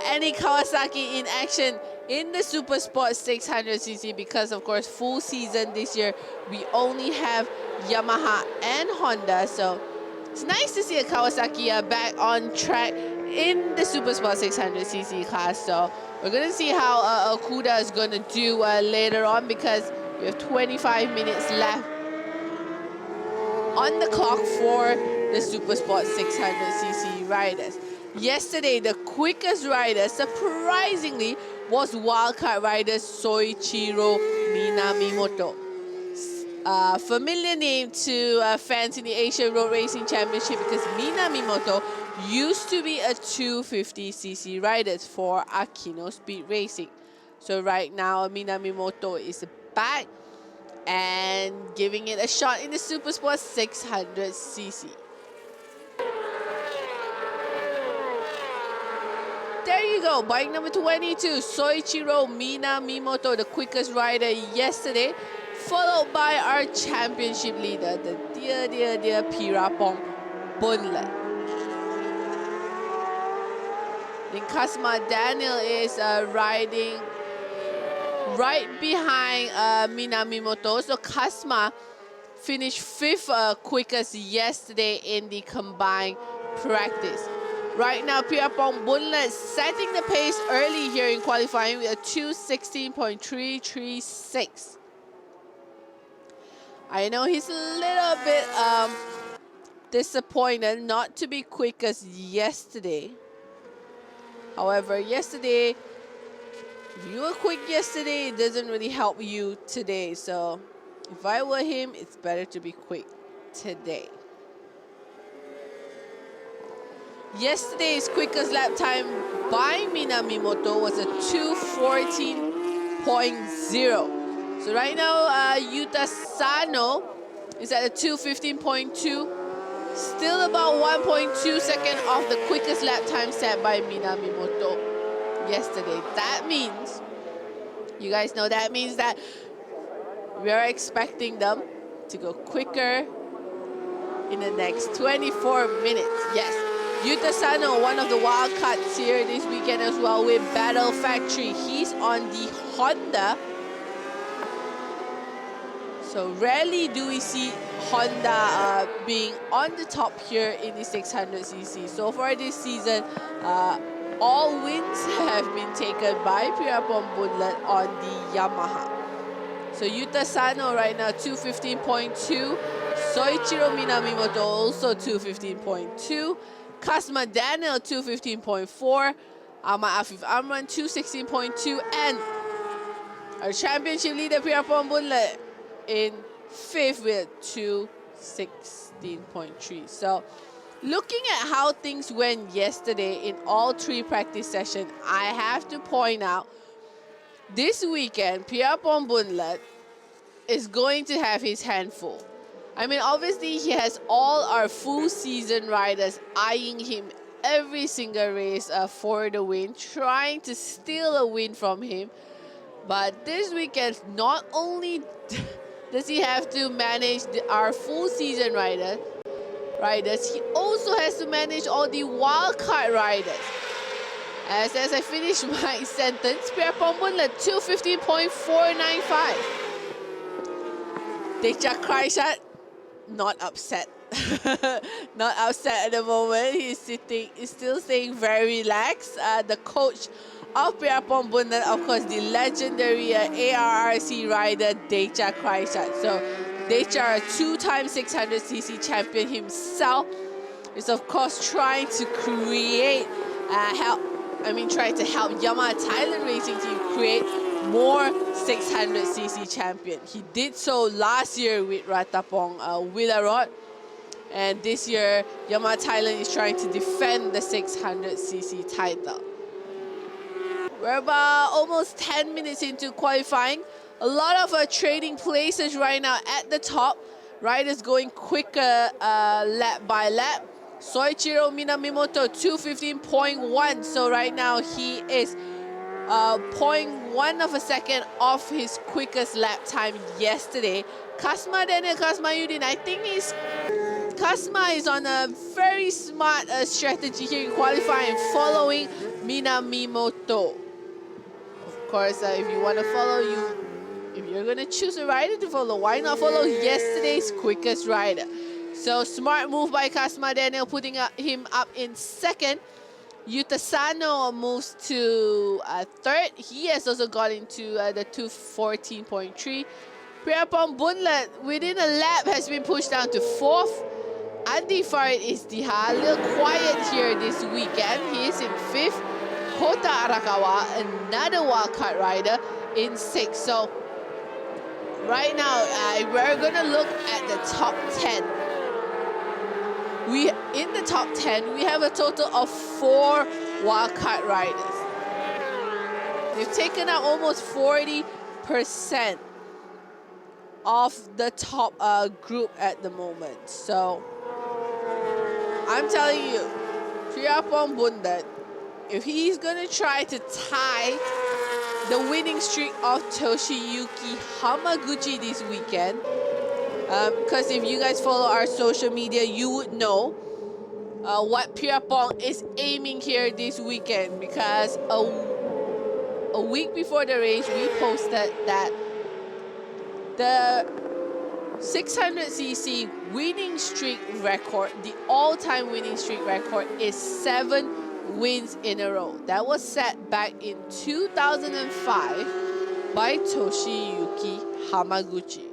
any Kawasaki in action in the Supersport 600cc because, of course, full season this year, we only have Yamaha and Honda. So it's nice to see a Kawasaki back on track in the Supersport 600cc class. So we're going to see how Okuda is going to do later on because we have 25 minutes left on the clock for the Supersport 600cc riders. Yesterday, the quickest rider, surprisingly, was wildcard rider Soichiro Minamimoto. Familiar name to fans in the Asia Road Racing Championship because Minamimoto used to be a 250cc rider for Akino Speed Racing. So right now, Minamimoto is back and giving it a shot in the Supersport 600cc. There you go, bike number 22, Soichiro Minamimoto, the quickest rider yesterday, followed by our championship leader, the dear Pirapong Bunlet. Then Kasma Daniel is riding right behind Minamimoto. So Kasma finished 5th quickest yesterday in the combined practice. Right now, Pirapong Bunlet setting the pace early here in qualifying with a 2:16.336. I know he's a little bit disappointed not to be quick as yesterday. However, yesterday, if you were quick yesterday, it doesn't really help you today. So if I were him, it's better to be quick today. Yesterday's quickest lap time by Minamimoto was a 2:14.0. So right now, Yuta Sano is at a 2:15.2. Still about 1.2 seconds off the quickest lap time set by Minamimoto yesterday. That means, you guys know that means that we are expecting them to go quicker in the next 24 minutes. Yes. Yuta Sano, one of the wildcards here this weekend as well with Battle Factory. He's on the Honda. So rarely do we see Honda being on the top here in the 600cc. So far this season, all wins have been taken by Pirapong Bunlet on the Yamaha. So Yuta Sano right now 2:15.2. Soichiro Minamimoto also 2:15.2. Kasma Daniel 2:15.4, Ahmad Afif Amran 2:16.2, and our championship leader Pirapong Bunlet in 5th with 2:16.3. So looking at how things went yesterday in all 3 practice sessions, I have to point out this weekend Pirapong Bunlet is going to have his handful. I mean, obviously, he has all our full season riders eyeing him every single race for the win, trying to steal a win from him. But this weekend, not only does he have to manage our full season riders, he also has to manage all the wildcard riders. As I finish my sentence, Pirapong Bunlet 2:15.495. Deja Kraishat, not upset. not upset at the moment. He's still staying very relaxed. The coach of Pirapong Bundan, of course, the legendary ARRC rider, Decha Kraishat. So Decha, a two-time 600cc champion himself, is of course trying to create, trying to help Yamaha Thailand Racing Team create more 600cc champion. He did so last year with Ratapong Willarod. And this year, Yamaha Thailand is trying to defend the 600cc title. We're about almost 10 minutes into qualifying. A lot of trading places right now at the top. Riders going quicker lap by lap. Soichiro Minamimoto 2:15.1. So right now he is 0.1 of a second off his quickest lap time yesterday. Kasma Daniel Kasmayudin, I think Kasma is on a very smart strategy here in qualifying, following Minamimoto. Of course, if you want to follow, if you're going to choose a rider to follow, why not follow yesterday's quickest rider? So smart move by Kasma Daniel, putting him up in second. Yutasano moves to third. He has also got into the 2:14.3. Pirapong Bunlet, within a lap, has been pushed down to fourth. Andi Farid Istiha, a little quiet here this weekend. He is in fifth. Kota Arakawa, another wildcard rider, in sixth. So right now, we're going to look at the top 10. In the top 10, we have a total of 4 wildcard riders. They've taken out almost 40% of the top group at the moment. So I'm telling you, Pirapong Bundan, if he's going to try to tie the winning streak of Toshiyuki Hamaguchi this weekend, because if you guys follow our social media, you would know what Pirapong is aiming here this weekend, because a week before the race, we posted that the 600cc winning streak record, the all-time winning streak record, is 7 wins in a row. That was set back in 2005 by Toshiyuki Hamaguchi,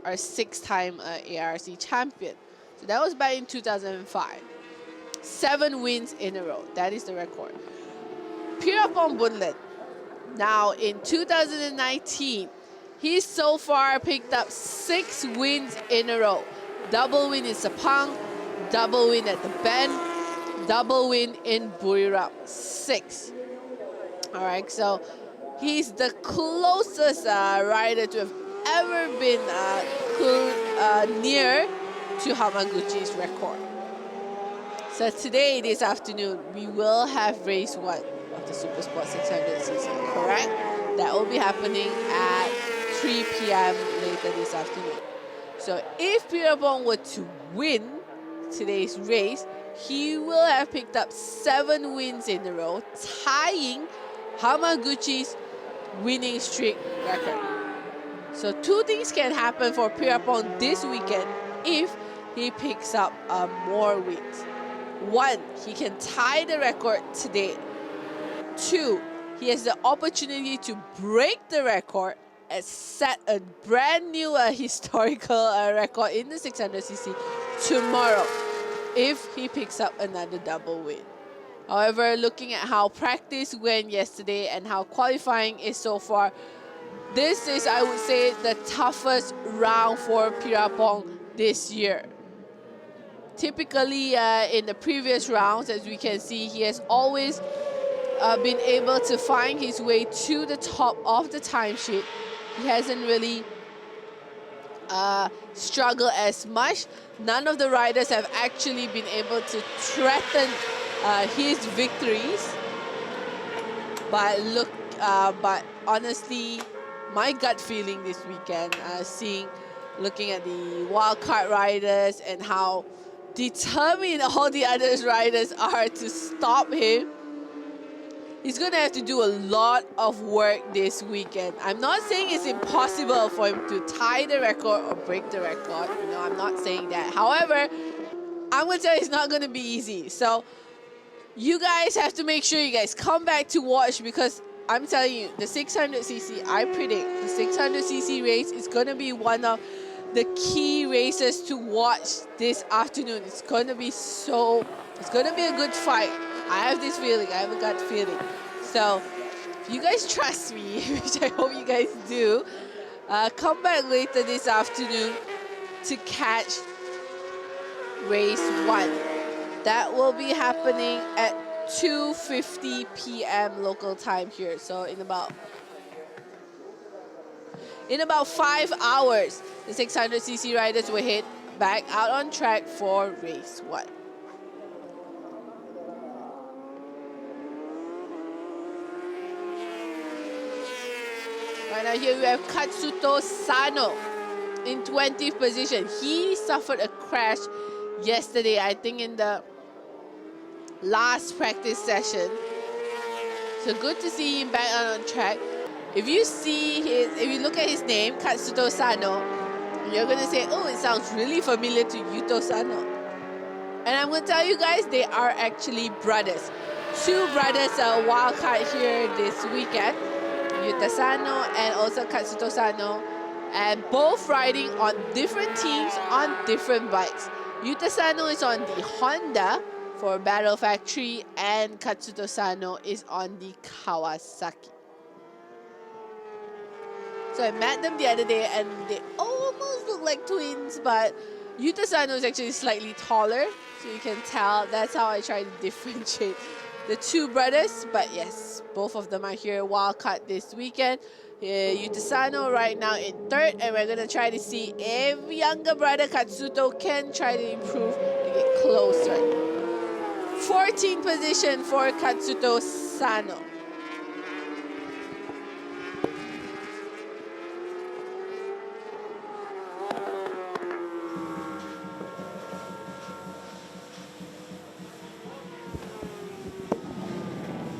our 6-time ARRC champion. So that was back in 2005. 7 wins in a row. That is the record. Pirapong Bunlet, now in 2019, he's so far picked up 6 wins in a row. Double win in Sepang, double win at the Bend, double win in Buriram. 6. All right, so he's the closest rider to have ever been near to Hamaguchi's record. So today, this afternoon, we will have race 1 of the Super Sport 600cc, correct? That will be happening at 3 p.m. later this afternoon. So if Pirapong were to win today's race, he will have picked up 7 wins in a row, tying Hamaguchi's winning streak record. So 2 things can happen for Pirapong this weekend if he picks up more wins. 1, he can tie the record today. 2, he has the opportunity to break the record and set a brand new historical record in the 600cc tomorrow if he picks up another double win. However, looking at how practice went yesterday and how qualifying is so far, this is, I would say, the toughest round for Pirapong this year. Typically, in the previous rounds, as we can see, he has always been able to find his way to the top of the timesheet. He hasn't really struggled as much. None of the riders have actually been able to threaten his victories. But honestly, my gut feeling this weekend, looking at the wildcard riders and how determined all the other riders are to stop him, he's going to have to do a lot of work this weekend. I'm not saying it's impossible for him to tie the record or break the record. No, I'm not saying that. However, I'm going to tell you it's not going to be easy. So you guys have to make sure you guys come back to watch, because I'm telling you, the 600cc, I predict the 600cc race is going to be one of the key races to watch this afternoon. It's going to be it's going to be a good fight. I have this feeling, I have a gut feeling. So if you guys trust me, which I hope you guys do, come back later this afternoon to catch race 1. That will be happening at 2:50 p.m. local time here. So in about 5 hours, the 600cc riders will head back out on track for race 1. Right now here we have Katsuto Sano in 20th position. He suffered a crash yesterday, I think in the last practice session. So good to see him back out on track. If you look at his name, Katsuto Sano, you're gonna say, oh, it sounds really familiar to Yuto Sano. And I'm gonna tell you guys, they are actually brothers. 2 brothers are wildcard here this weekend. Yuta Sano and also Katsuto Sano, and both riding on different teams on different bikes. Yuta Sano is on the Honda for Battle Factory, and Katsuto Sano is on the Kawasaki. So I met them the other day and they almost look like twins, but Yuta Sano is actually slightly taller, so you can tell. That's how I try to differentiate the 2 brothers. But yes, both of them are here wildcard this weekend. Yuta Sano right now in 3rd, and we're going to try to see if younger brother Katsuto can try to improve and get closer. 14th position for Katsuto Sano.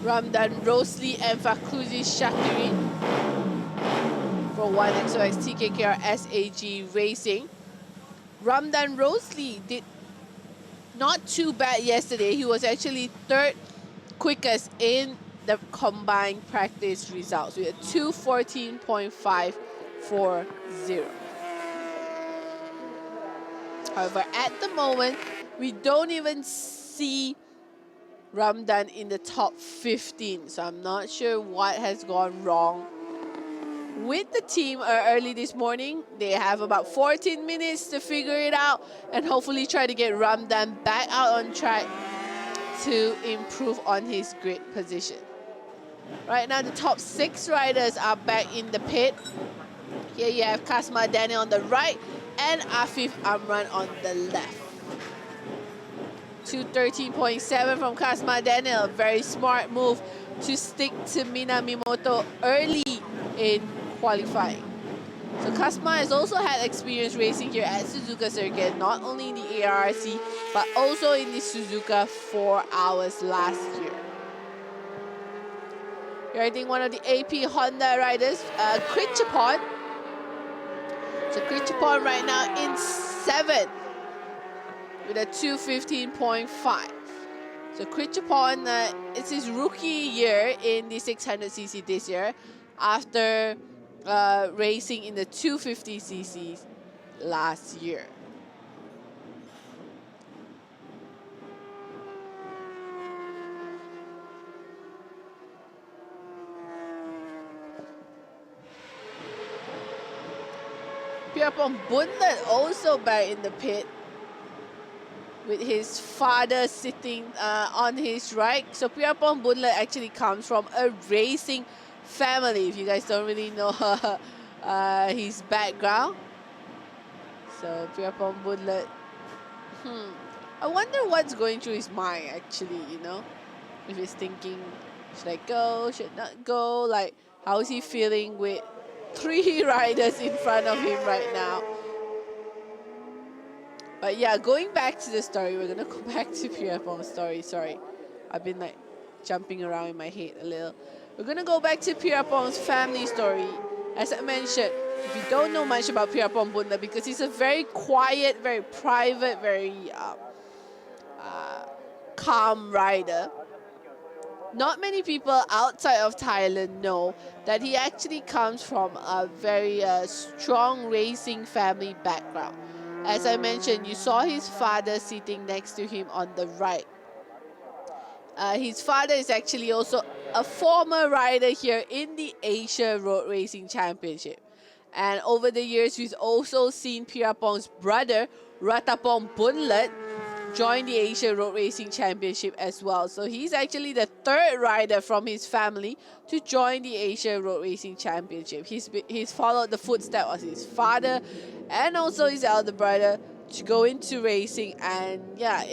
Ramdan Rosli and Fakuzi Shakirin for 1XOX TKKR SAG Racing. Ramdan Rosli did not too bad yesterday. He was actually 3rd quickest in the combined practice results with a 2:14.540. However, at the moment, we don't even see Ramdan in the top 15, so I'm not sure what has gone wrong with the team early this morning. They have about 14 minutes to figure it out and hopefully try to get Ramdan back out on track to improve on his grid position. Right now, the top 6 riders are back in the pit. Here you have Kasma Daniel on the right and Afif Amran on the left. 2:13.7 from Kasma Daniel. Very smart move to stick to Minamimoto early in qualifying. So Kasma has also had experience racing here at Suzuka circuit, not only in the ARRC, but also in the Suzuka 4 hours last year. Here I think one of the AP Honda riders, Krichapon. So Krichapon right now in 7th. With a 2:15.5. So Krichapon, it's his rookie year in the 600cc this year, after racing in the 250cc last year. Pierpont Bundlet also back in the pit, with his father sitting on his right. So Pierpont Bundlet actually comes from a racing family, if you guys don't really know his background. So Pierpont Bundlet, I wonder what's going through his mind actually, you know? If he's thinking, should I go, should not go? Like, how is he feeling with 3 riders in front of him right now? But yeah, going back to the story, we're gonna go back to Pierpont's story. Sorry, I've been like jumping around in my head a little. We're gonna go back to Pierpont's family story. As I mentioned, if you don't know much about Pierpont Bundlet, because he's a very quiet, very private, very calm rider. Not many people outside of Thailand know that he actually comes from a very strong racing family background. As I mentioned, you saw his father sitting next to him on the right. His father is actually also a former rider here in the Asia Road Racing Championship. And over the years, we've also seen Pirapong's brother, Ratapong Bunlet, join the Asia Road Racing Championship as well. So he's actually the third rider from his family to join the Asia Road Racing Championship. He's followed the footsteps of his father and also his elder brother to go into racing. And yeah,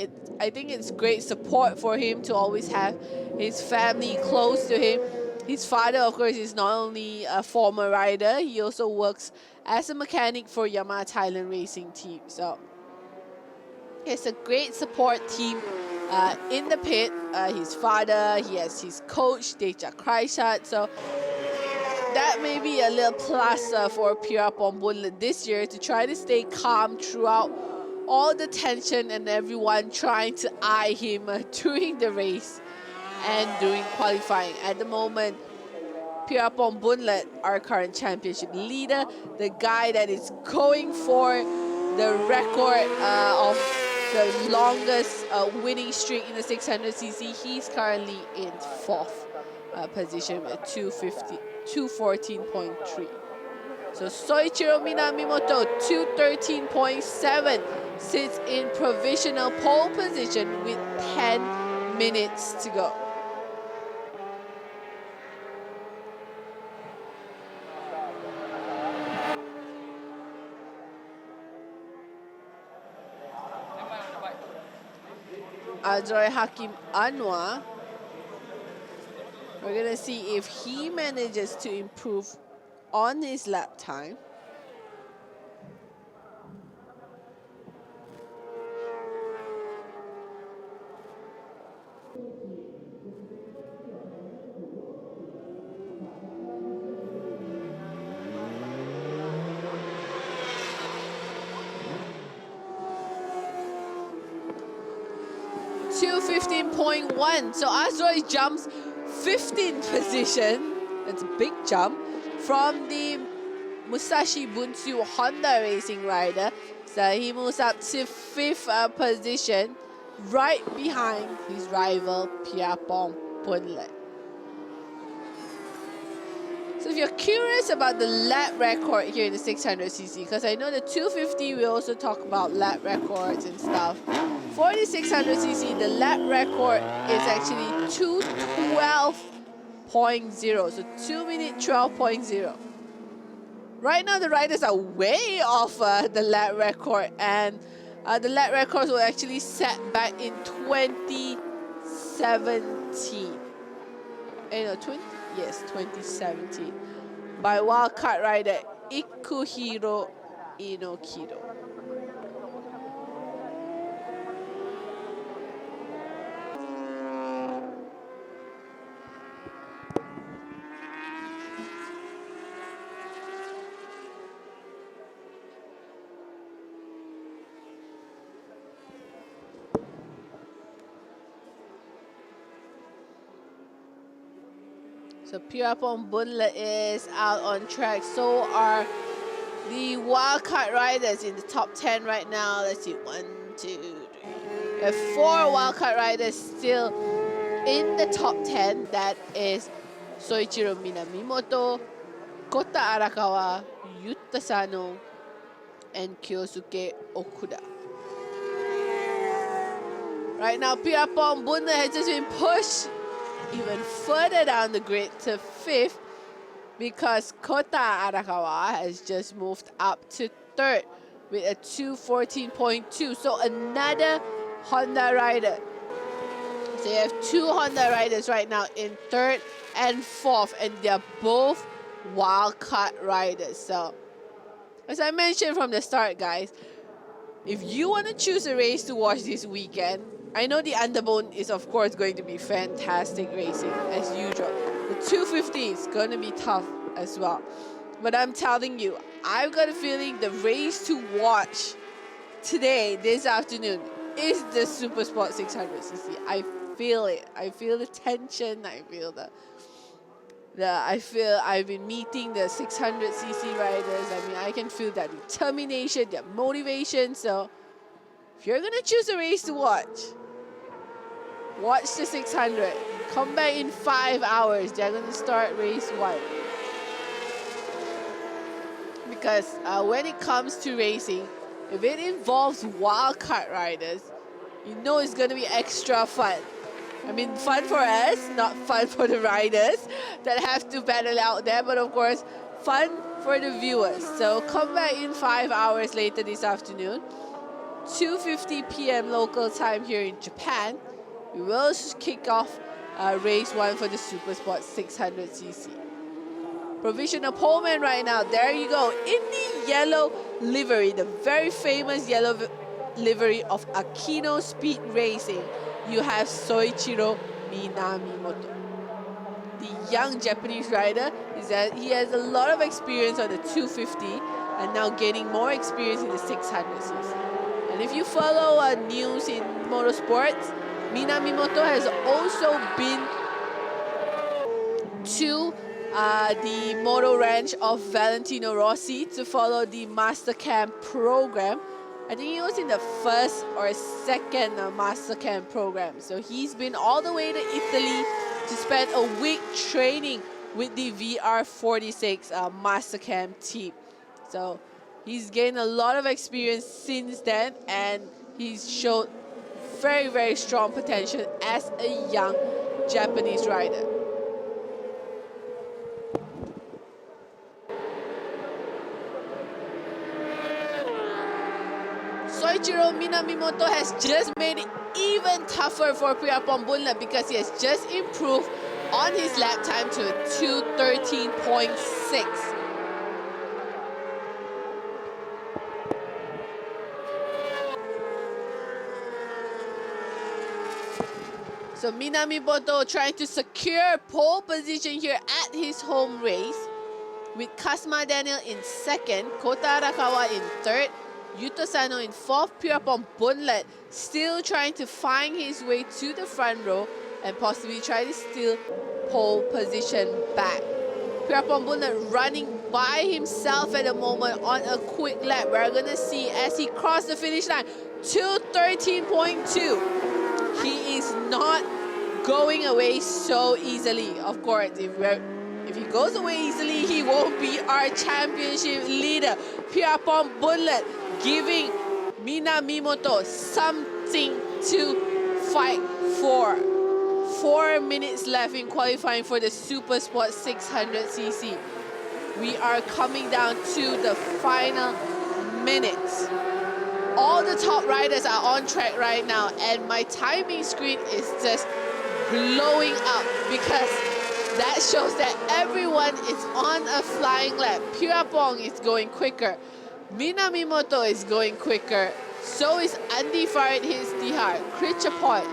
I think it's great support for him to always have his family close to him. His father, of course, is not only a former rider, he also works as a mechanic for Yamaha Thailand Racing Team. So it's a great support team in the pit. His father, he has his coach, Deja Kraishat. So that may be a little plus for Pirapong Bunlet this year to try to stay calm throughout all the tension and everyone trying to eye him during the race and during qualifying. At the moment, Pirapong Bunlet, our current championship leader, the guy that is going for the record of the longest winning streak in the 600cc, he's currently in 4th position with 214.3. So Soichiro Minamimoto, 213.7, sits in provisional pole position with 10 minutes to go. Azroy Hakim Anwar, we're going to see if he manages to improve on his lap time. So Azroy jumps 15th position. That's a big jump from the Musashi Bunsu Honda Racing rider. So he moves up to 5th position, right behind his rival Pirapong Bunlet. So if you're curious about the lap record here in the 600cc, because I know the 250 we also talk about lap records and stuff. For the 600cc, the lap record is actually 2:12.0, so 2 minute 12.0. Right now, the riders are way off the lap record, and the lap records were actually set back in 2017. 2017 by wildcard rider Ikuhiro Inokiro. So Pirapong Bunlet is out on track. So are the wildcard riders in the top 10 right now. Let's see, 1, 2, 3. We have 4 wildcard riders still in the top 10. That is Soichiro Minamimoto, Kota Arakawa, Yuta Sano, and Kyosuke Okuda. Right now, Pirapong Bunlet has just been pushed even further down the grid to 5th because Kota Arakawa has just moved up to 3rd with a 2:14.2. So another Honda rider. So you have 2 Honda riders right now in 3rd and 4th, and they're both wildcard riders. So as I mentioned from the start, guys, if you want to choose a race to watch this weekend, I know the Underbone is, of course, going to be fantastic racing, as usual. The 250 is going to be tough as well. But I'm telling you, I've got a feeling the race to watch today, this afternoon, is the Supersport 600cc. I feel it. I feel the tension. I feel I've been meeting the 600cc riders. I mean, I can feel that determination, their motivation. So if you're gonna choose a race to watch the 600. Come back in 5 hours. They're gonna start race 1. Because when it comes to racing, if it involves wildcard riders, you know it's gonna be extra fun. I mean, fun for us, not fun for the riders that have to battle out there, but of course, fun for the viewers. So come back in 5 hours later this afternoon, 2:50 p.m. local time here in Japan. We will kick off race 1 for the Supersport 600cc. Provisional poleman right now. There you go. In the yellow livery, the very famous yellow livery of Akino Speed Racing, you have Soichiro Minamimoto. The young Japanese rider is that he has a lot of experience on the 250 and now gaining more experience in the 600cc. And if you follow news in motorsports, Minamimoto has also been to the moto ranch of Valentino Rossi to follow the Master Camp program. I think he was in the first or second Master Camp program. So he's been all the way to Italy to spend a week training with the VR46 Master Camp team. So he's gained a lot of experience since then, and he's showed very, very strong potential as a young Japanese rider. Soichiro Minamimoto has just made it even tougher for Priapon Bunla because he has just improved on his lap time to a 2:13.6. So Minamimoto trying to secure pole position here at his home race with Kasma Daniel in second, Kota Arakawa in third, Yuto Sano in fourth, Priapon Bunlet still trying to find his way to the front row and possibly try to steal pole position back. Priapon Bunlet running by himself at the moment on a quick lap. We're going to see as he crossed the finish line, 2:13.2. He is not going away so easily. Of course, if he goes away easily, he won't be our championship leader. Priapon Bunlet giving Minamimoto something to fight for. 4 minutes left in qualifying for the Supersport 600cc. We are coming down to the final minutes. All the top riders are on track right now, and my timing screen is just blowing up because that shows that everyone is on a flying lap. Priapon is going quicker. Minamimoto is going quicker. So is Andy Farid Dihar. Krichapon.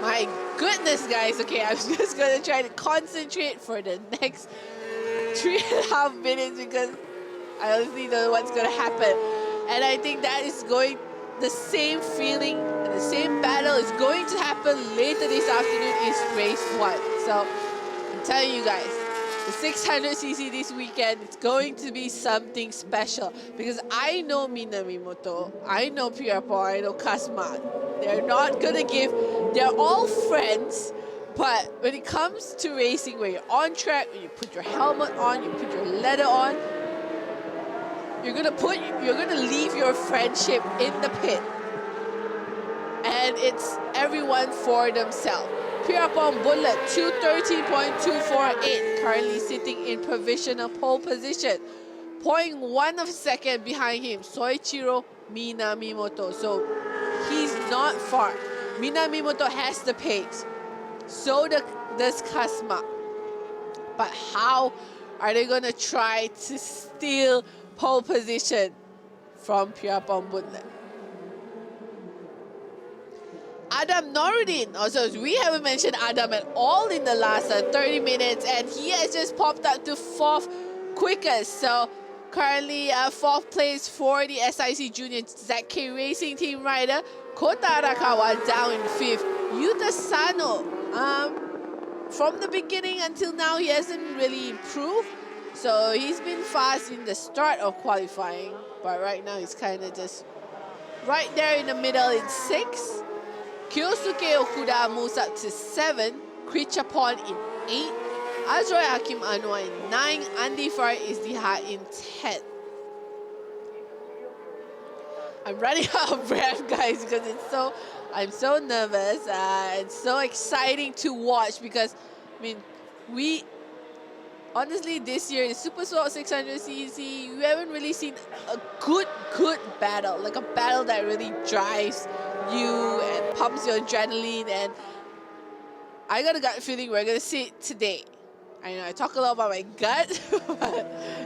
My goodness, guys. Okay, I'm just going to try to concentrate for the next 3.5 minutes because I honestly don't know what's going to happen. And I think that is going, the same feeling, and the same battle is going to happen later this afternoon is race 1. So I'm telling you guys, the 600cc this weekend, it's going to be something special because I know Minamimoto, I know Priapon, I know Kasma. They're not going to give, they're all friends, but when it comes to racing where you're on track, when you put your helmet on, you put your leather on, you're gonna leave your friendship in the pit. And it's everyone for themselves. Priapon Bullet, 2:13.248, currently sitting in provisional pole position. 0.1 of a second behind him, Soichiro Minamimoto. So he's not far. Minamimoto has the pace. So does Kasma. But how are they gonna try to steal pole position from Priapon Bunlet? Adam Noruddin, also we haven't mentioned Adam at all in the last 30 minutes, and he has just popped up to 4th quickest. So Currently, 4th place for the SIC Junior ZK Racing Team rider. Kota Arakawa down in 5th. Yuta Sano, from the beginning until now, he hasn't really improved. So he's been fast in the start of qualifying, but right now he's kind of just right there in the middle in 6th. Kyosuke Okuda moves up to 7th. Krichapon in 8th. Azroy Hakim Anwar in 9th. Andy Farr is the high in 10th. I'm running out of breath, guys, because I'm so nervous. It's so exciting to watch because, I mean, honestly, this year in Super Sport 600cc, we haven't really seen a good battle, like a battle that really drives you and pumps your adrenaline. And I got a gut feeling we're gonna see it today. I know I talk a lot about my gut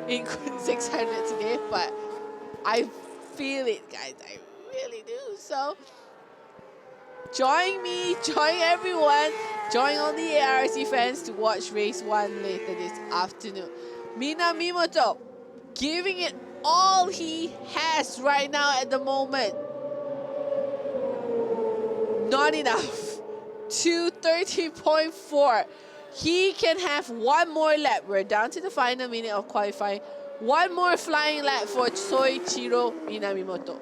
in 600 today, but I feel it, guys. I really do. So join me, join everyone, join all the ARRC fans to watch race 1 later this afternoon. Minamimoto giving it all he has right now at the moment. Not enough. 2:13.4. He can have one more lap. We're down to the final minute of qualifying. One more flying lap for Soichiro Minamimoto.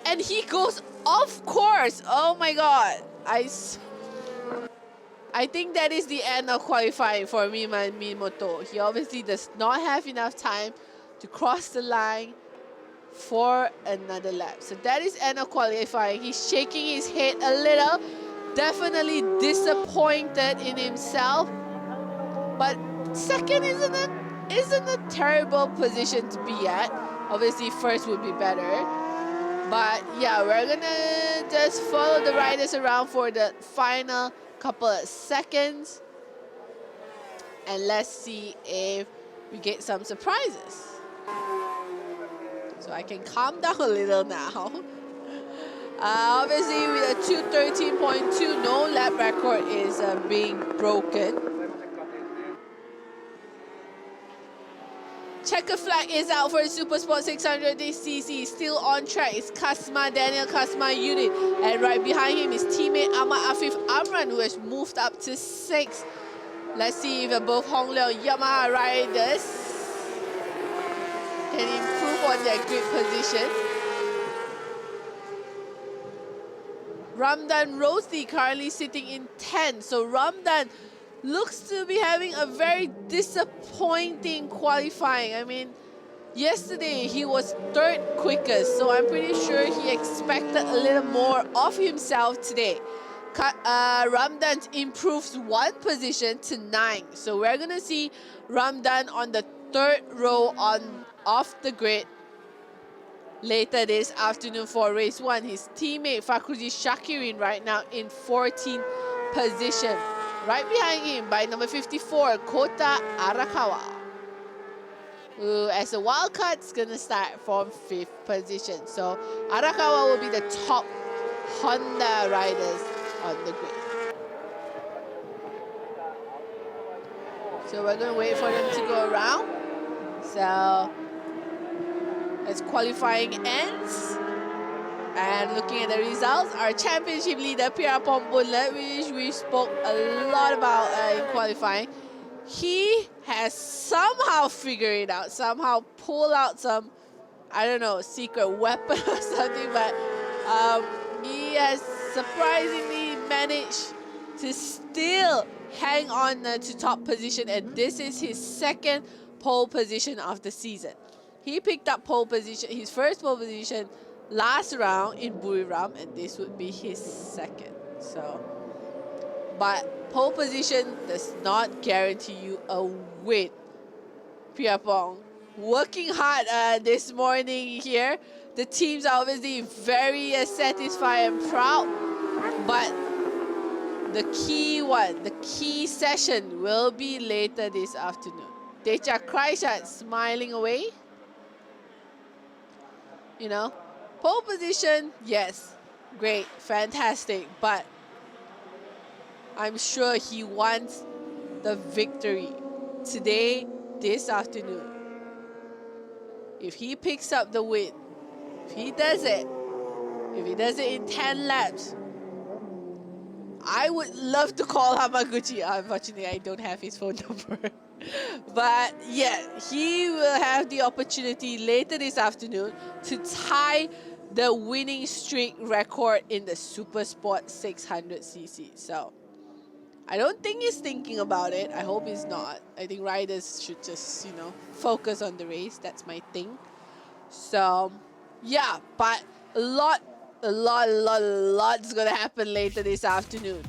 And he goes off course. Oh my god. I think that is the end of qualifying for Minamimoto. He obviously does not have enough time to cross the line for another lap. So that is end of qualifying. He's shaking his head a little. Definitely disappointed in himself. But second isn't a terrible position to be at. Obviously first would be better. But yeah, we're gonna just follow the riders around for the final couple of seconds. And let's see if we get some surprises. So I can calm down a little now. Obviously with a 2:13.2, no lap record is being broken. Checker flag is out for the Super Sport 600cc. Still on track is Daniel Kasma unit. And right behind him is teammate Ahmad Afif Amran, who has moved up to 6th. Let's see if both Hong Leong Yamaha riders can improve on their grid position. Ramdan Rosdi currently sitting in 10th. So Ramdan looks to be having a very disappointing qualifying. I mean, yesterday he was 3rd quickest, so I'm pretty sure he expected a little more of himself today. Ramdan improves 1 position to 9th. So we're gonna see Ramdan on the 3rd row off the grid later this afternoon for race 1. His teammate Fakhruddin Shakirin right now in 14th position. Right behind him by number 54, Kota Arakawa, who as a wildcard is going to start from 5th position. So Arakawa will be the top Honda riders on the grid. So we're going to wait for them to go around. So as qualifying ends, and looking at the results, our championship leader, Pierapong Bunlet, which we spoke a lot about in qualifying, he has somehow figured it out, somehow pulled out some, I don't know, secret weapon or something, but he has surprisingly managed to still hang on to top position, and this is his 2nd pole position of the season. He picked up pole position, his first pole position last round in Buriram, and this would be his 2nd. So, but pole position does not guarantee you a win. Pierapong working hard this morning here. The teams are obviously very satisfied and proud, but the key session will be later this afternoon. Decha Kreishat smiling away. You know, pole position, yes, great, fantastic, but I'm sure he wants the victory today, this afternoon. if he picks up the win, if he does it in 10 laps, I would love to call Hamaguchi. Unfortunately, I don't have his phone number. But yeah, he will have the opportunity later this afternoon to tie the winning streak record in the Super Sport 600cc. So I don't think he's thinking about it. I hope he's not. I think riders should just, you know, focus on the race. That's my thing. So yeah, but a lot's gonna happen later this afternoon.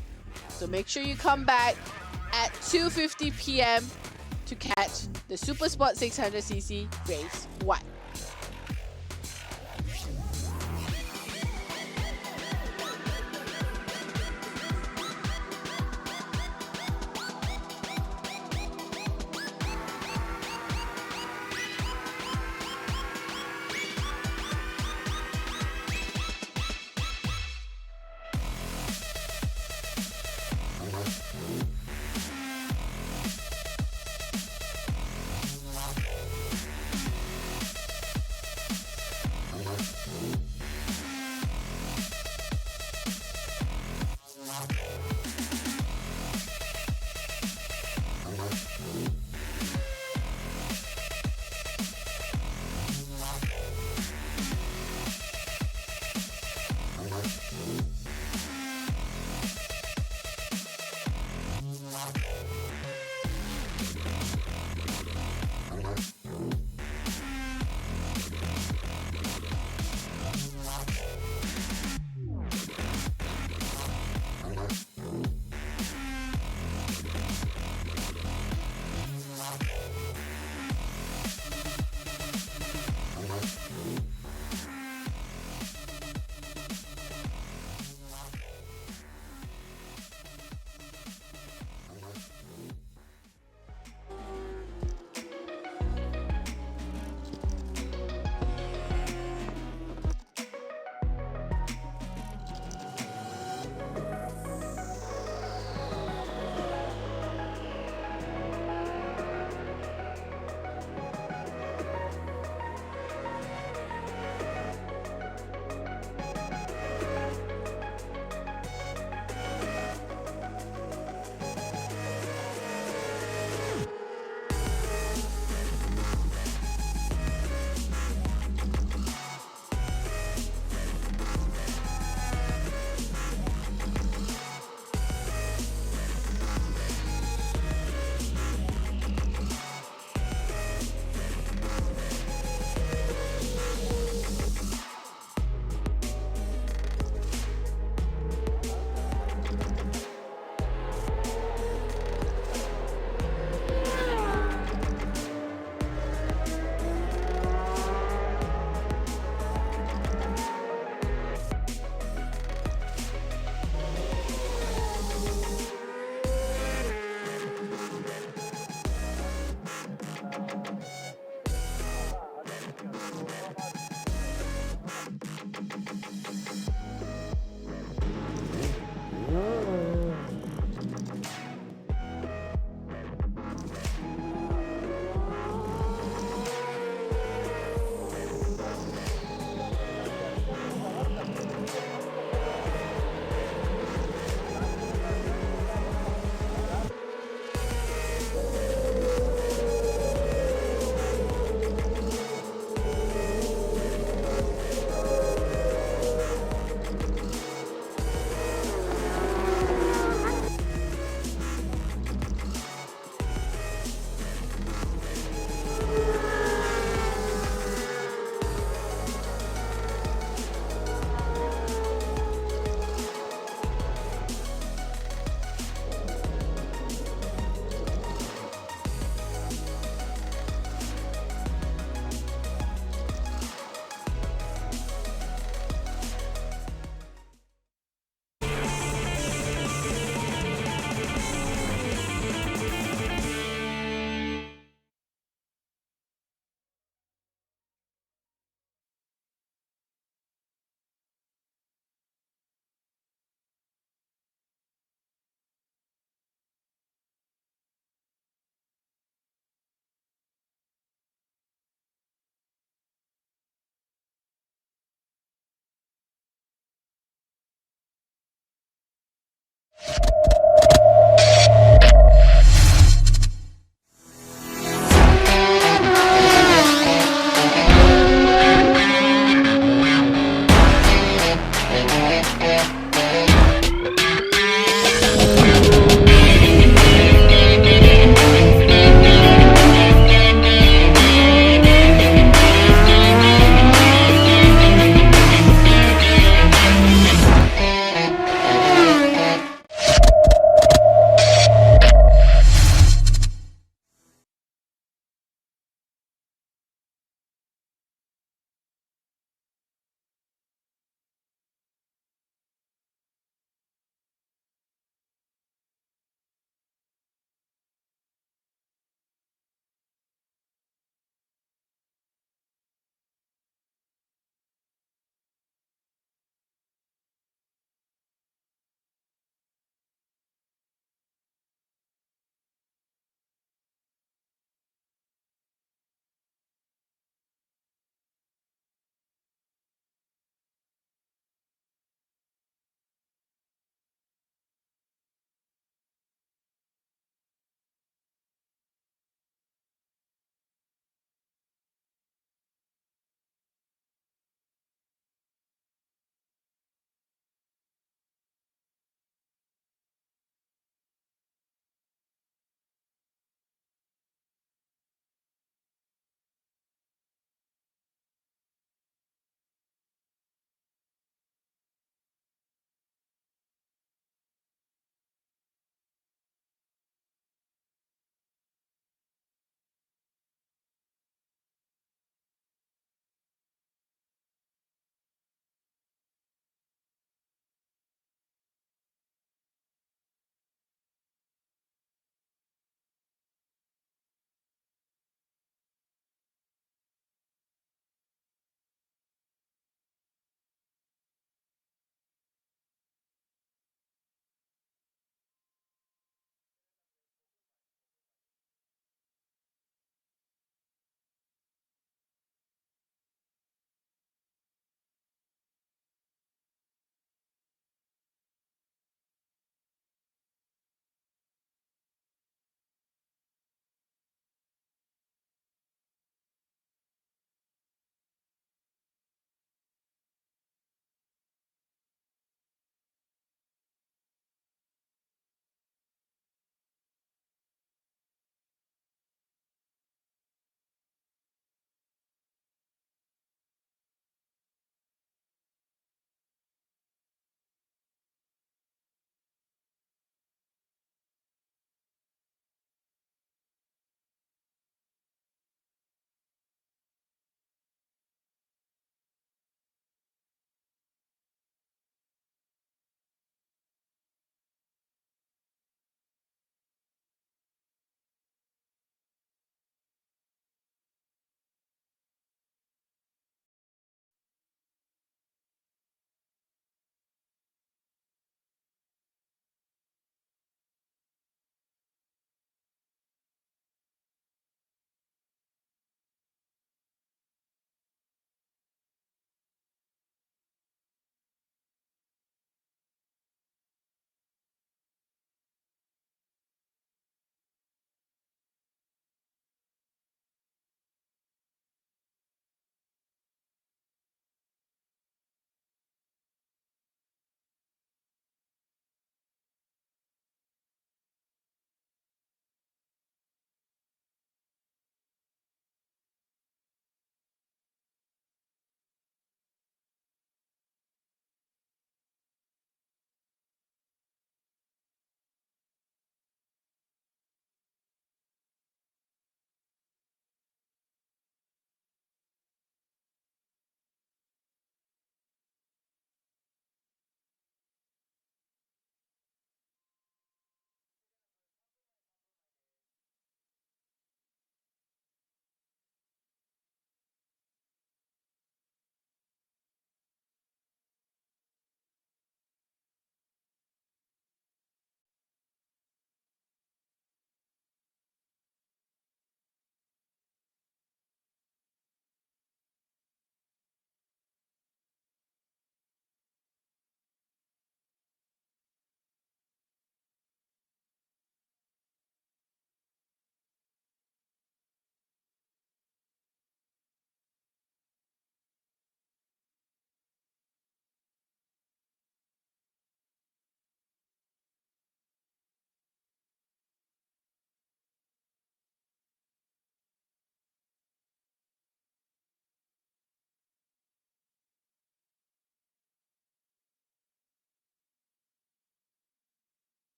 So make sure you come back at 2:50 p.m. to catch the Super Sport 600cc race 1.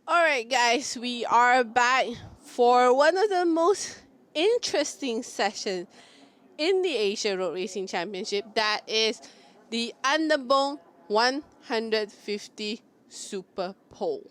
Alright guys, we are back for one of the most interesting sessions in the Asia Road Racing Championship. That is the Underbone 150 Superpole.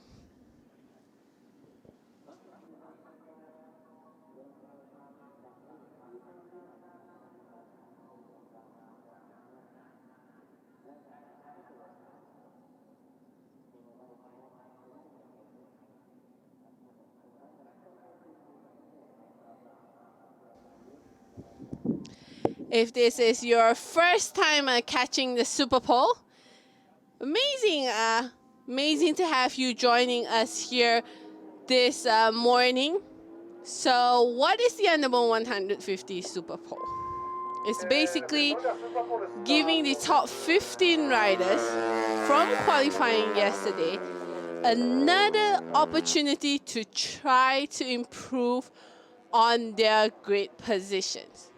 If this is your first time catching the Superpole, amazing, amazing to have you joining us here this morning. So what is the Underbone 150 Superpole? It's basically giving the top 15 riders from qualifying yesterday another opportunity to try to improve on their grid positions.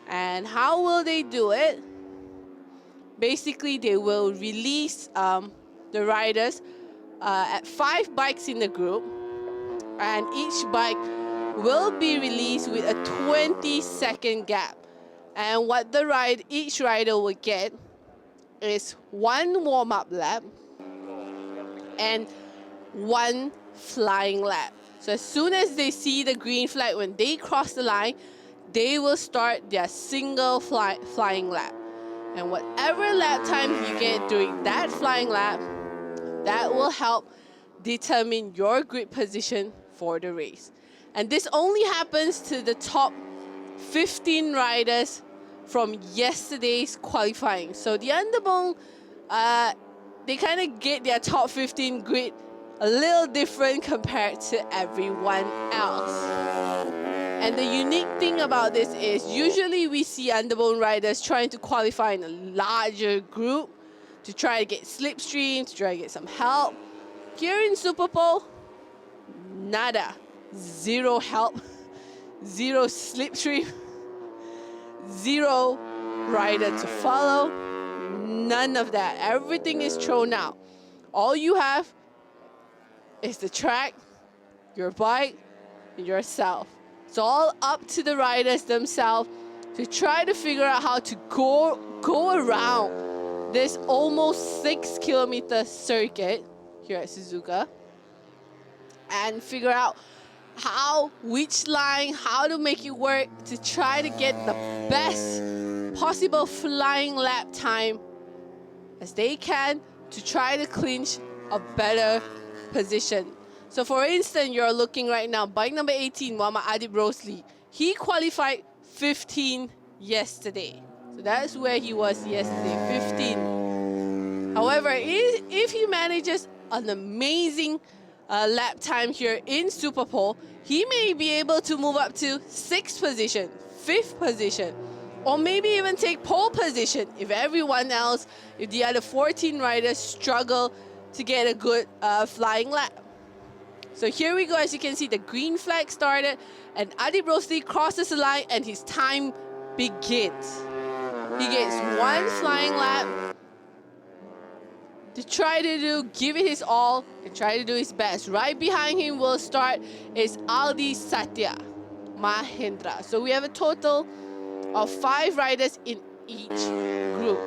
And how will they do it? Basically, they will release the riders at 5 bikes in the group, and each bike will be released with a 20-second gap. And what each rider will get is 1 warm-up lap and 1 flying lap. So as soon as they see the green flag, when they cross the line, they will start their single flying lap. And whatever lap time you get during that flying lap, that will help determine your grid position for the race. And this only happens to the top 15 riders from yesterday's qualifying. So the Underbone, they kind of get their top 15 grid a little different compared to everyone else. And the unique thing about this is usually we see Underbone riders trying to qualify in a larger group to try to get slipstream, to try to get some help. Here in Superpole, nada. 0 help, 0 slipstream, 0 rider to follow, none of that. Everything is thrown out. All you have is the track, your bike, and yourself. It's all up to the riders themselves to try to figure out how to go around this almost 6-kilometer circuit here at Suzuka and figure out which line, how to make it work to try to get the best possible flying lap time as they can to try to clinch a better position. So for instance, you're looking right now, bike number 18, Muhammad Adib Rosli. He qualified 15 yesterday. So that's where he was yesterday, 15. However, if he manages an amazing lap time here in Superpole, he may be able to move up to 6th position, 5th position, or maybe even take pole position if everyone else, if the other 14 riders struggle to get a good flying lap. So here we go. As you can see, the green flag started and Adib Rosli crosses the line and his time begins. He gets 1 flying lap to try to give it his all and try to do his best. Right behind him will start is Aldi Satya Mahindra. So we have a total of 5 riders in each group.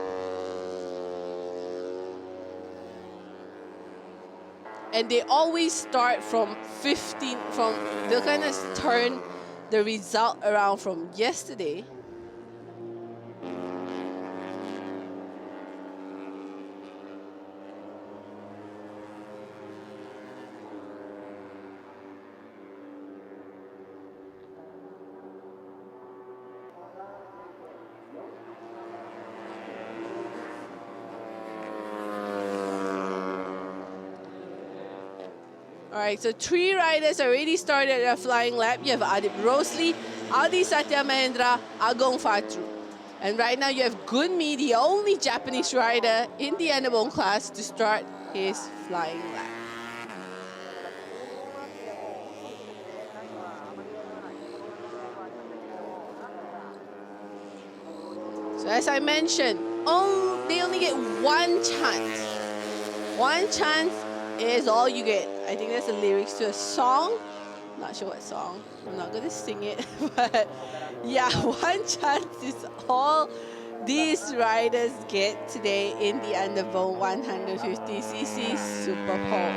And they always start from 15, they'll kind of turn the result around from yesterday. All right, so 3 riders already started their flying lap. You have Adib Rosli, Aldi Satya Mahendra, Agong Fatru. And right now you have Gunmi, the only Japanese rider in the Underbone class to start his flying lap. So as I mentioned, they only get one chance. One chance is all you get. I think that's the lyrics to a song. Not sure what song. I'm not gonna sing it, but yeah, one chance is all these riders get today in the Underbone 150cc Superpole.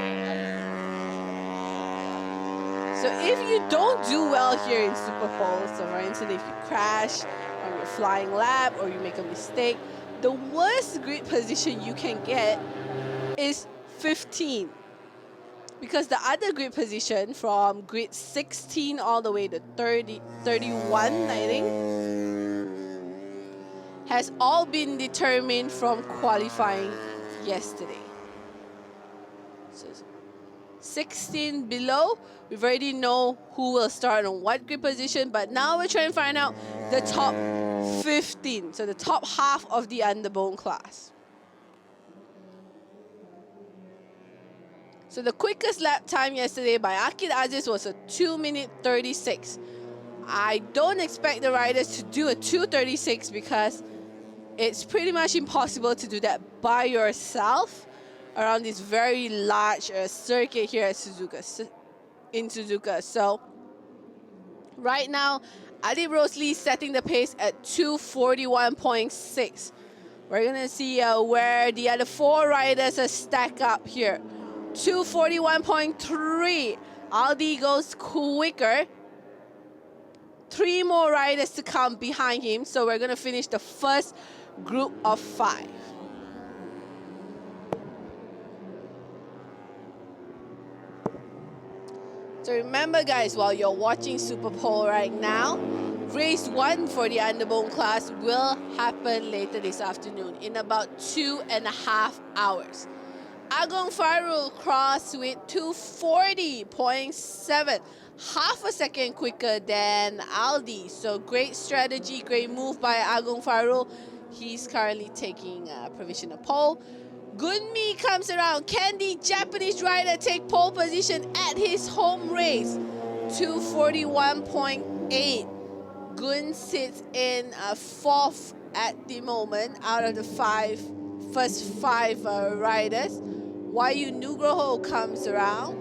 So if you don't do well here in Superpole, so for instance, if you crash on your flying lap or you make a mistake, the worst grid position you can get is 15. Because the other grid position from grid 16 all the way to 31, I think, has all been determined from qualifying yesterday. So 16 below, we've already know who will start on what grid position, but now we're trying to find out the top 15, so the top half of the Underbone class. So the quickest lap time yesterday by Akid Aziz was a 2:36. I don't expect the riders to do a 2:36 because it's pretty much impossible to do that by yourself around this very large circuit here at Suzuka, in Suzuka. So right now, Adib Rosli setting the pace at 2:41.6. We're gonna see where the other four riders are stacked up here. 2:41.3. Aldi goes quicker. 3 more riders to come behind him. So we're gonna finish the first group of 5. So remember guys, while you're watching Superpole right now, race 1 for the Underbone class will happen later this afternoon in about 2.5 hours. Agong Farul crossed with 2:40.7, half a second quicker than Aldi. So great strategy, great move by Agong Farul. He's currently taking a provisional pole. Gunmi comes around. Can the Japanese rider take pole position at his home race? 2:41.8. Gun sits in 4th at the moment out of the first five riders. Wayu Nugroho comes around.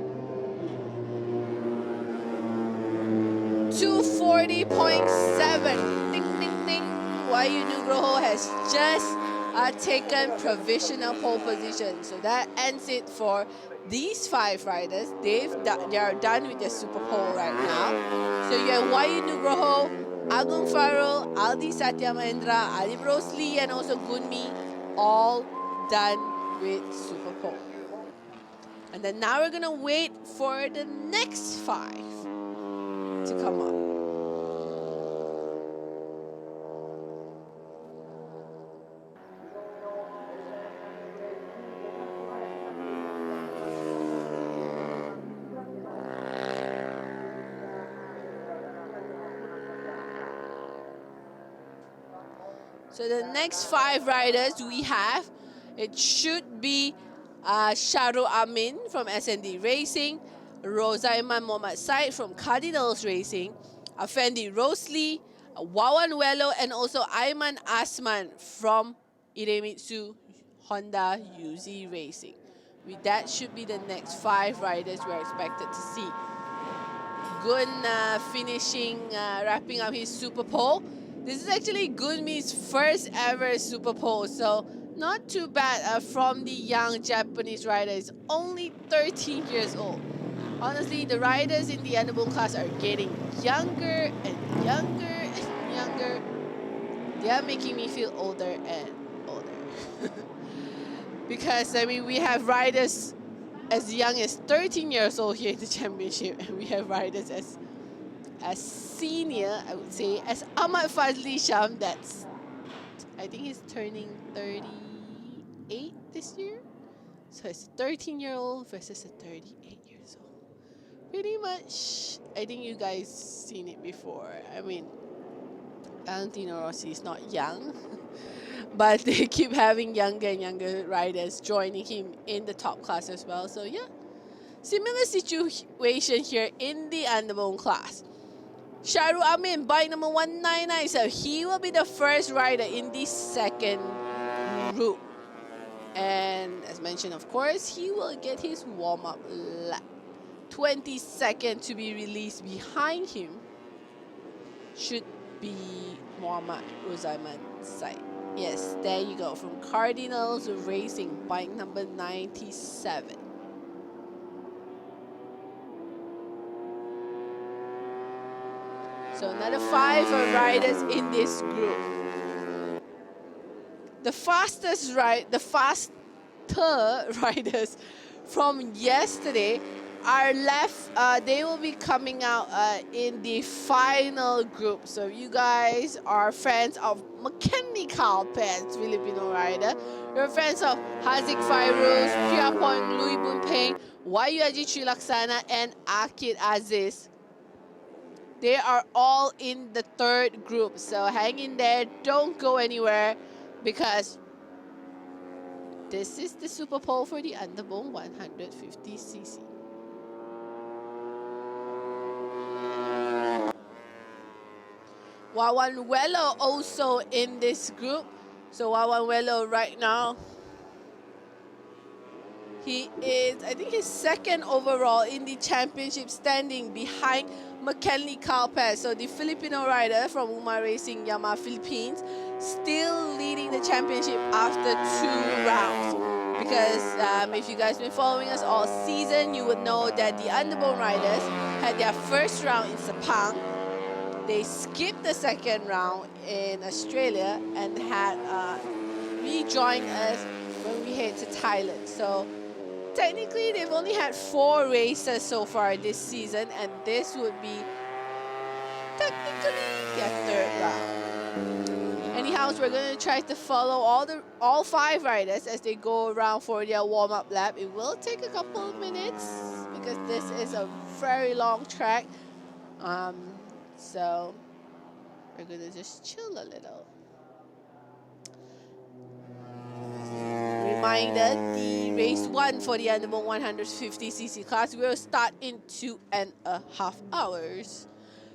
2:40.7. Ding, ding, ding. Wayu Nugroho has just taken provisional pole position. So that ends it for these 5 riders. They are done with their Superpole right now. So you have Wayu Nugroho, Agong Farul, Aldi Satya Mahendra, Adib Rosli, and also Gunmi, all done with Superpole. And then now we're gonna wait for the next 5 to come up. So the next 5 riders we have, it should be Shahrul Amin from SND Racing, Rozaiman Mohammad Said from Cardinals Racing, Afendi Rosli, Wawan Wello, and also Ayman Asman from Idemitsu Honda UZ Racing. With that should be the next 5 riders we're expected to see. Gun wrapping up his Superpole. This is actually Gunmi's first ever Superpole, so not too bad from the young Japanese rider. He's only 13 years old. Honestly, the riders in the Underbone class are getting younger and younger and younger. They are making me feel older and older. Because, I mean, we have riders as young as 13 years old here in the championship, and we have riders as senior, I would say, as Ahmad Fazli Sham. That's, I think he's turning 38 this year. So it's a 13-year-old versus a 38 years old. Pretty much, I think you guys seen it before. I mean, Valentino Rossi is not young, but they keep having younger and younger riders joining him in the top class as well. So yeah, similar situation here in the Underbone class. Shahrul Amin, bike number 199, so he will be the first rider in the second group. And as mentioned, of course, he will get his warm-up lap. 22nd to be released behind him should be Muhammad Ruzaiman's side. Yes, there you go, from Cardinals Racing, bike number 97. So another 5 riders in this group. The faster riders from yesterday are left. They will be coming out in the final group. So if you guys are fans of Mechanical Pants, Filipino rider, you're fans of Haziq Fairuz, Priya Point, Louis Bunpeng, Wayu Aji Trilaksana, and Akid Aziz. They are all in the third group. So hang in there, don't go anywhere, because this is the Superpole for the Underbone 150cc. Wawan Wello also in this group. So Wawan Wello right now, he is, I think he's second overall in the championship, standing behind McKinley Calpez. So the Filipino rider from Uma Racing Yamaha Philippines, still leading the championship after 2 rounds. Because if you guys been following us all season, you would know that the Underbone riders had their first round in Sepang. They skipped the second round in Australia and had rejoined us when we head to Thailand. So technically, they've only had 4 races so far this season, and this would be technically their 3rd round. Anyhow, so we're going to try to follow all 5 riders as they go around for their warm-up lap. It will take a couple of minutes because this is a very long track. So we're going to just chill a little. Reminder, the race 1 for the Underbone 150cc class will start in 2.5 hours.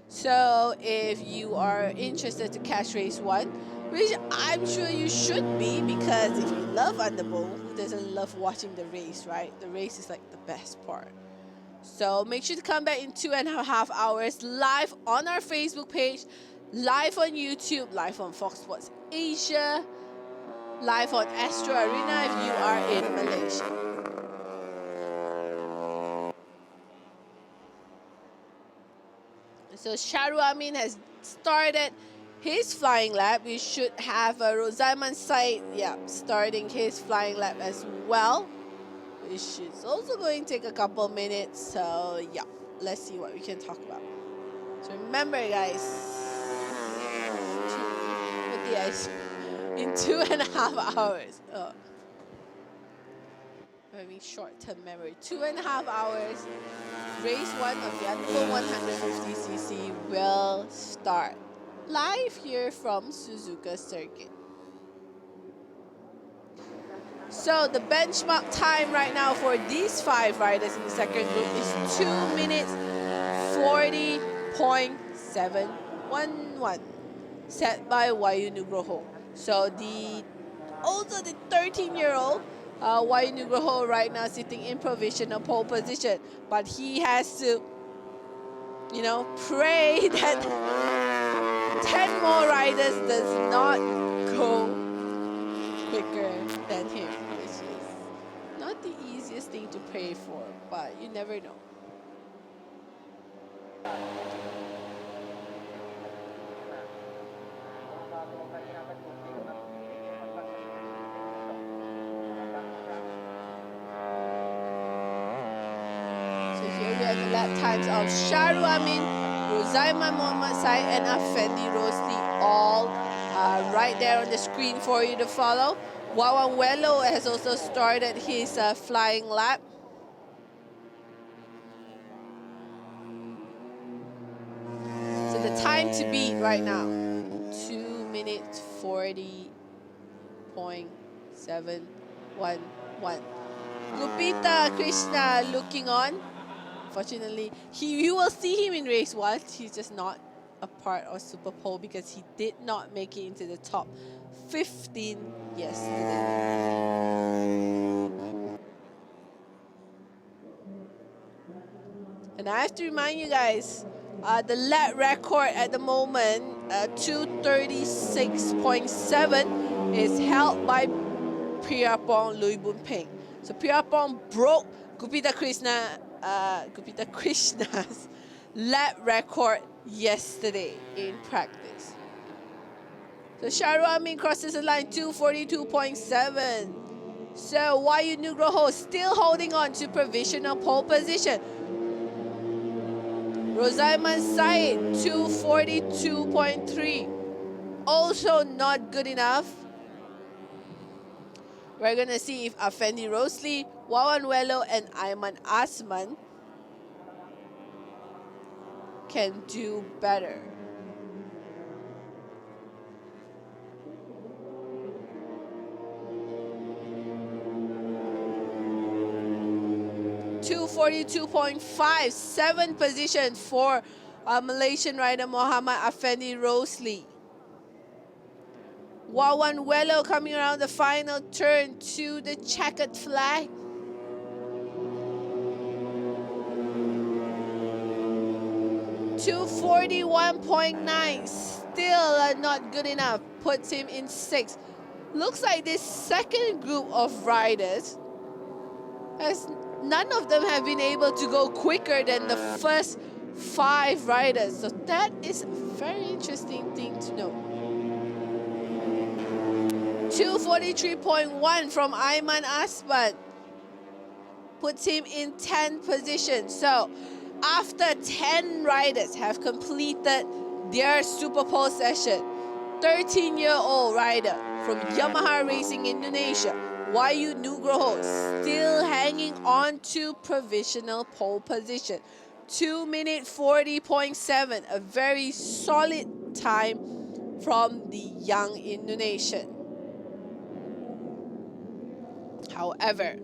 So if you are interested to catch race 1, which I'm sure you should be, because if you love Underbone, who doesn't love watching the race, right? The race is like the best part. So make sure to come back in 2.5 hours, live on our Facebook page, live on YouTube, live on Fox Sports Asia, live on Astro Arena if you are in Malaysia. So Sharu Amin has started his flying lap. We should have Rosaiman Said, starting his flying lap as well, which is also going to take a couple minutes. So yeah, let's see what we can talk about. So remember, guys, in 2.5 hours. Having short-term memory. 2.5 hours. Race 1 of the Underbone 150cc will start live here from Suzuka circuit. So the benchmark time right now for these 5 riders in the second group is 2 minutes 40.711, set by Wayu Nugroho. So the 13-year-old Wayu Nugroho right now sitting in provisional pole position, but he has to, pray that 10 more riders does not go quicker than him, which is not the easiest thing to pray for, but you never know. The lap times of Sharu Amin, Rosaiman Mohammad Said, and Afendi Rosli, all right there on the screen for you to follow. Wawan Wello has also started his flying lap. So the time to beat right now, 2 minutes 40.711. Lupita Krishna looking on. Fortunately, you will see him in race 1. He's just not a part of Superpole because he did not make it into the top 15 yesterday. And I have to remind you guys, the lap record at the moment, 236.7, is held by Priyapong Luibunpeng. So Priyapong broke Gupita Krishna's lap record yesterday in practice. So Sharu Amin crosses the line 242.7. So Wayu Nugroho still holding on to provisional pole position. Rosaiman Said 242.3. Also not good enough. We're going to see if Afendi Rosli, Wawan Wello, and Ayman Asman can do better. .242.5, 7th position for Malaysian rider Muhammad Afendi Rosli. Wawan Wello coming around the final turn to the checkered flag. .241.9, still not good enough, puts him in 6th. Looks like this second group of riders, as none of them have been able to go quicker than the first 5 riders. So that is a very interesting thing to know. .243.1 from Ayman Asbat puts him in 10th position. So after 10 riders have completed their Superpole session, 13-year-old rider from Yamaha Racing Indonesia, Wayu Nugroho, still hanging on to provisional pole position. 2 minute 40.7, a very solid time from the young Indonesian. However,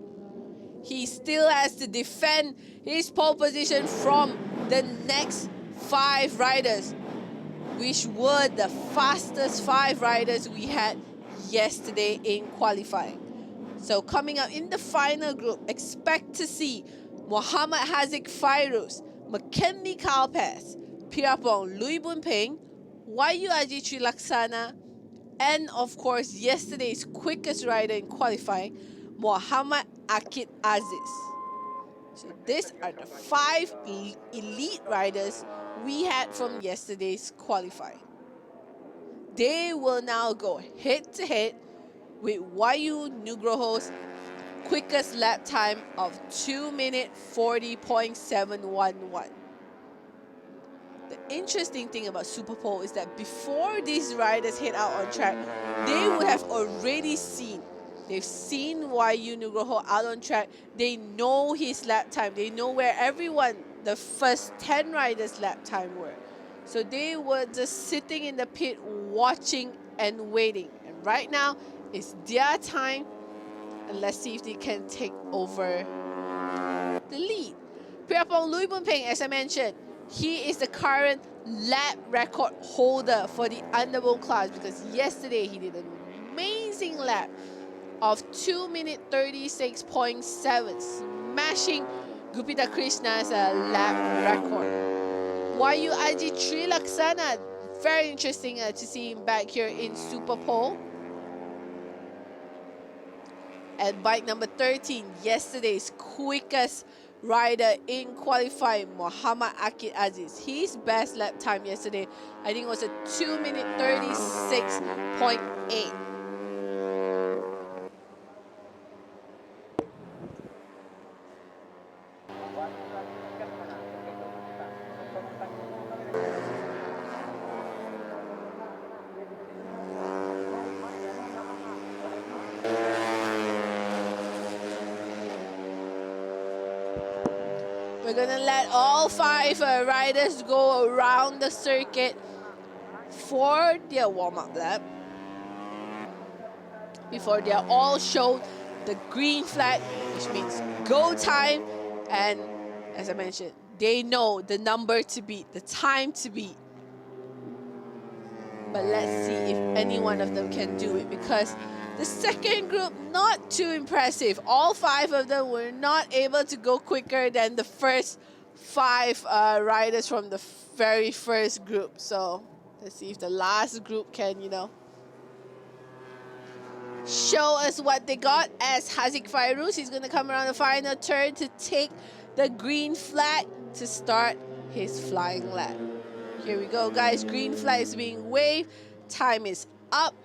he still has to defend his pole position from the next 5 riders, which were the fastest 5 riders we had yesterday in qualifying. So coming up in the final group, expect to see Muhammad Haziq Fairuz, McKinley Kalpaz, Priyapong Luibunpeng, Wayu Aji Trilaksana, and of course yesterday's quickest rider in qualifying, Muhammad Akid Aziz. So these are the 5 elite riders we had from yesterday's qualifying. They will now go head-to-head with Wayu Nugroho's quickest lap time of 2 minute 40.711. The interesting thing about Superpole is that before these riders head out on track, they would have already seen. They've seen Wayu Nugroho out on track. They know his lap time. They know where everyone, the first 10 riders' lap time were. So they were just sitting in the pit watching and waiting. And right now, it's their time. And let's see if they can take over the lead. Priyapong Luibunpeng, as I mentioned, he is the current lap record holder for the underbone class because yesterday he did an amazing lap of 2 minute 36.7, smashing Gupita Krishna's lap record. Wayu Aji Trilaksana, very interesting to see him back here in Superpole. And bike number 13, yesterday's quickest rider in qualifying, Muhammad Akid Aziz. His best lap time yesterday, I think, was a 2 minute 36.8. We're gonna let all 5 riders go around the circuit for their warm-up lap before they are all shown the green flag, which means go time. And as I mentioned, they know the number to beat, the time to beat. But let's see if any one of them can do it, because the second group, not too impressive. All 5 of them were not able to go quicker than the first 5 riders from the very first group. So let's see if the last group can, you know, show us what they got. As Haziq Fairuz, he's going to come around the final turn to take the green flag to start his flying lap. Here we go, guys. Green flag is being waved. Time is up.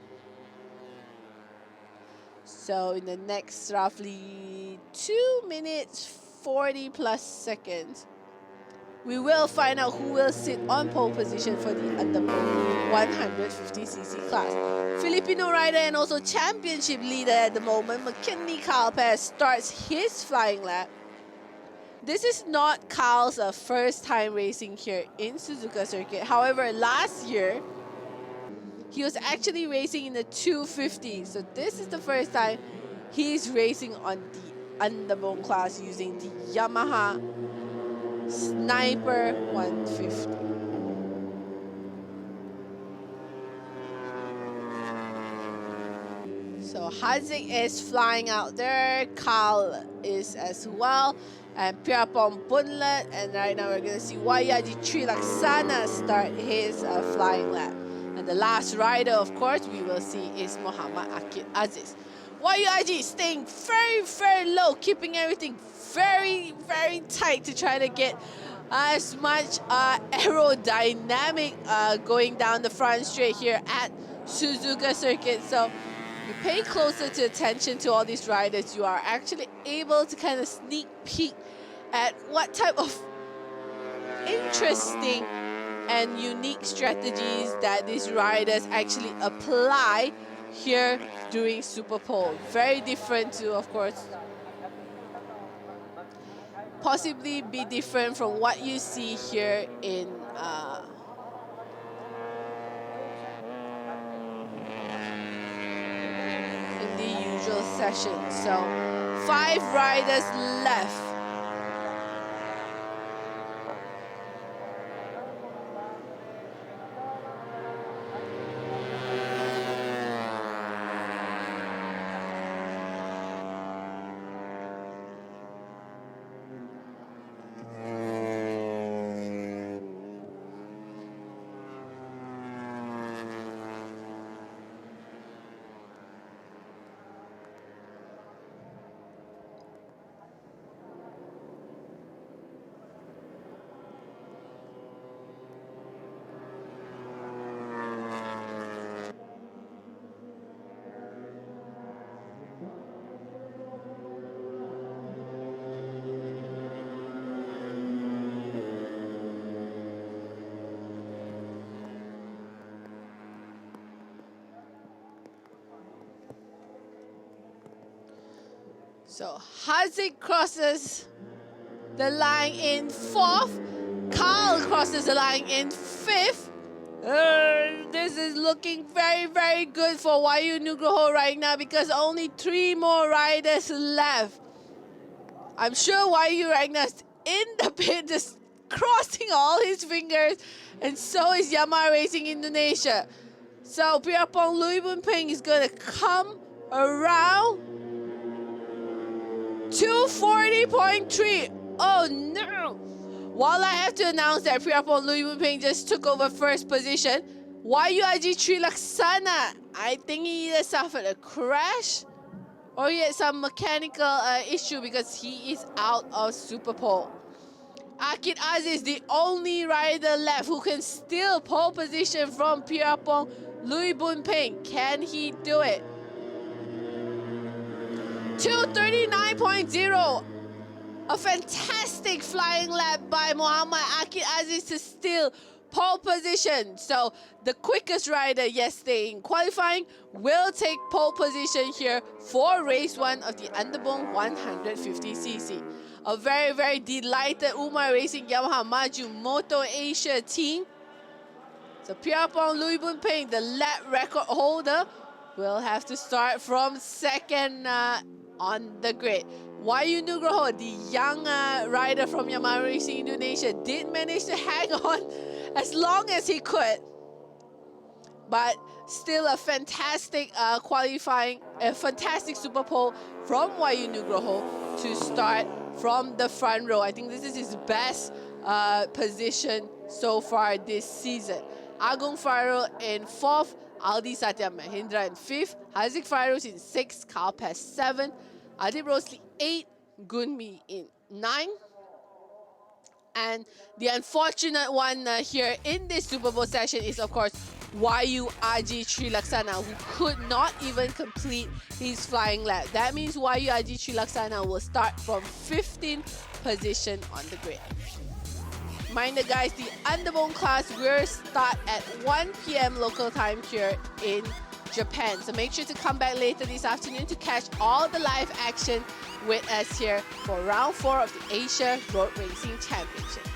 So in the next roughly 2 minutes, 40 plus seconds, we will find out who will sit on pole position for the Underbowl 150cc class. Filipino rider and also championship leader at the moment, McKinley Calpez, starts his flying lap. This is not Carl's first time racing here in Suzuka circuit. However, last year, he was actually racing in the 250. So this is the first time he's racing on the Underbone class using the Yamaha Sniper 150. So Haziq is flying out there. Carl is as well. And Pierpont Bunlet. And right now we're going to see Wayaji Trilaksana start his flying lap. And the last rider, of course, we will see is Muhammad Akid Aziz. Wayaji staying very, very low, keeping everything very, very tight to try to get as much aerodynamic going down the front straight here at Suzuka circuit. So you pay closer to attention to all these riders, you are actually able to kind of sneak peek at what type of interesting and unique strategies that these riders actually apply here during Superpole. Very different to, of course, possibly be different from what you see here in the usual session. So 5 riders left. So Haziq crosses the line in 4th. Carl crosses the line in 5th. This is looking very, very good for Wayu Nugroho right now because only 3 more riders left. I'm sure Wayu right now is in the pit just crossing all his fingers, and so is Yamaha Racing Indonesia. So Pierpont Louis Bunping is going to come around 240.3. Oh no! While I have to announce that Pierpont Louis Bunping just took over first position, Wayaji Trilaksana, I think he either suffered a crash or he had some mechanical issue because he is out of Superpole. Akid Aziz, the only rider left who can steal pole position from Pierpont Louis Bunping. Can he do it? 239.0. A fantastic flying lap by Muhammad Akid Aziz to steal pole position. So the quickest rider yesterday in qualifying will take pole position here for race 1 of the Underbone 150cc. A very, very delighted Umar Racing Yamaha Maju Moto Asia team. So Pierpont Louis Bunping, the lap record holder, will have to start from 2nd on the grid. Wayu Nugroho, the young rider from Yamaha Racing Indonesia, did manage to hang on as long as he could. but still a fantastic qualifying, a fantastic Superpole from YU Nugroho to start from the front row. I think this is his best position so far this season. Agung Farul in 4th, Aldi Satya Mahindra in 5th, Haziq Fairuz in 6th, Kalpaz 7th, Adib Rosli 8th, Gunmi in 9th. And the unfortunate one here in this Super Bowl session is, of course, YU Aji Trilaksana, who could not even complete his flying lap. That means YU Aji Trilaksana will start from 15th position on the grid. Reminder guys, the underbone class will start at 1 p.m. local time here in Japan. So make sure to come back later this afternoon to catch all the live action with us here for round 4 of the Asia Road Racing Championship.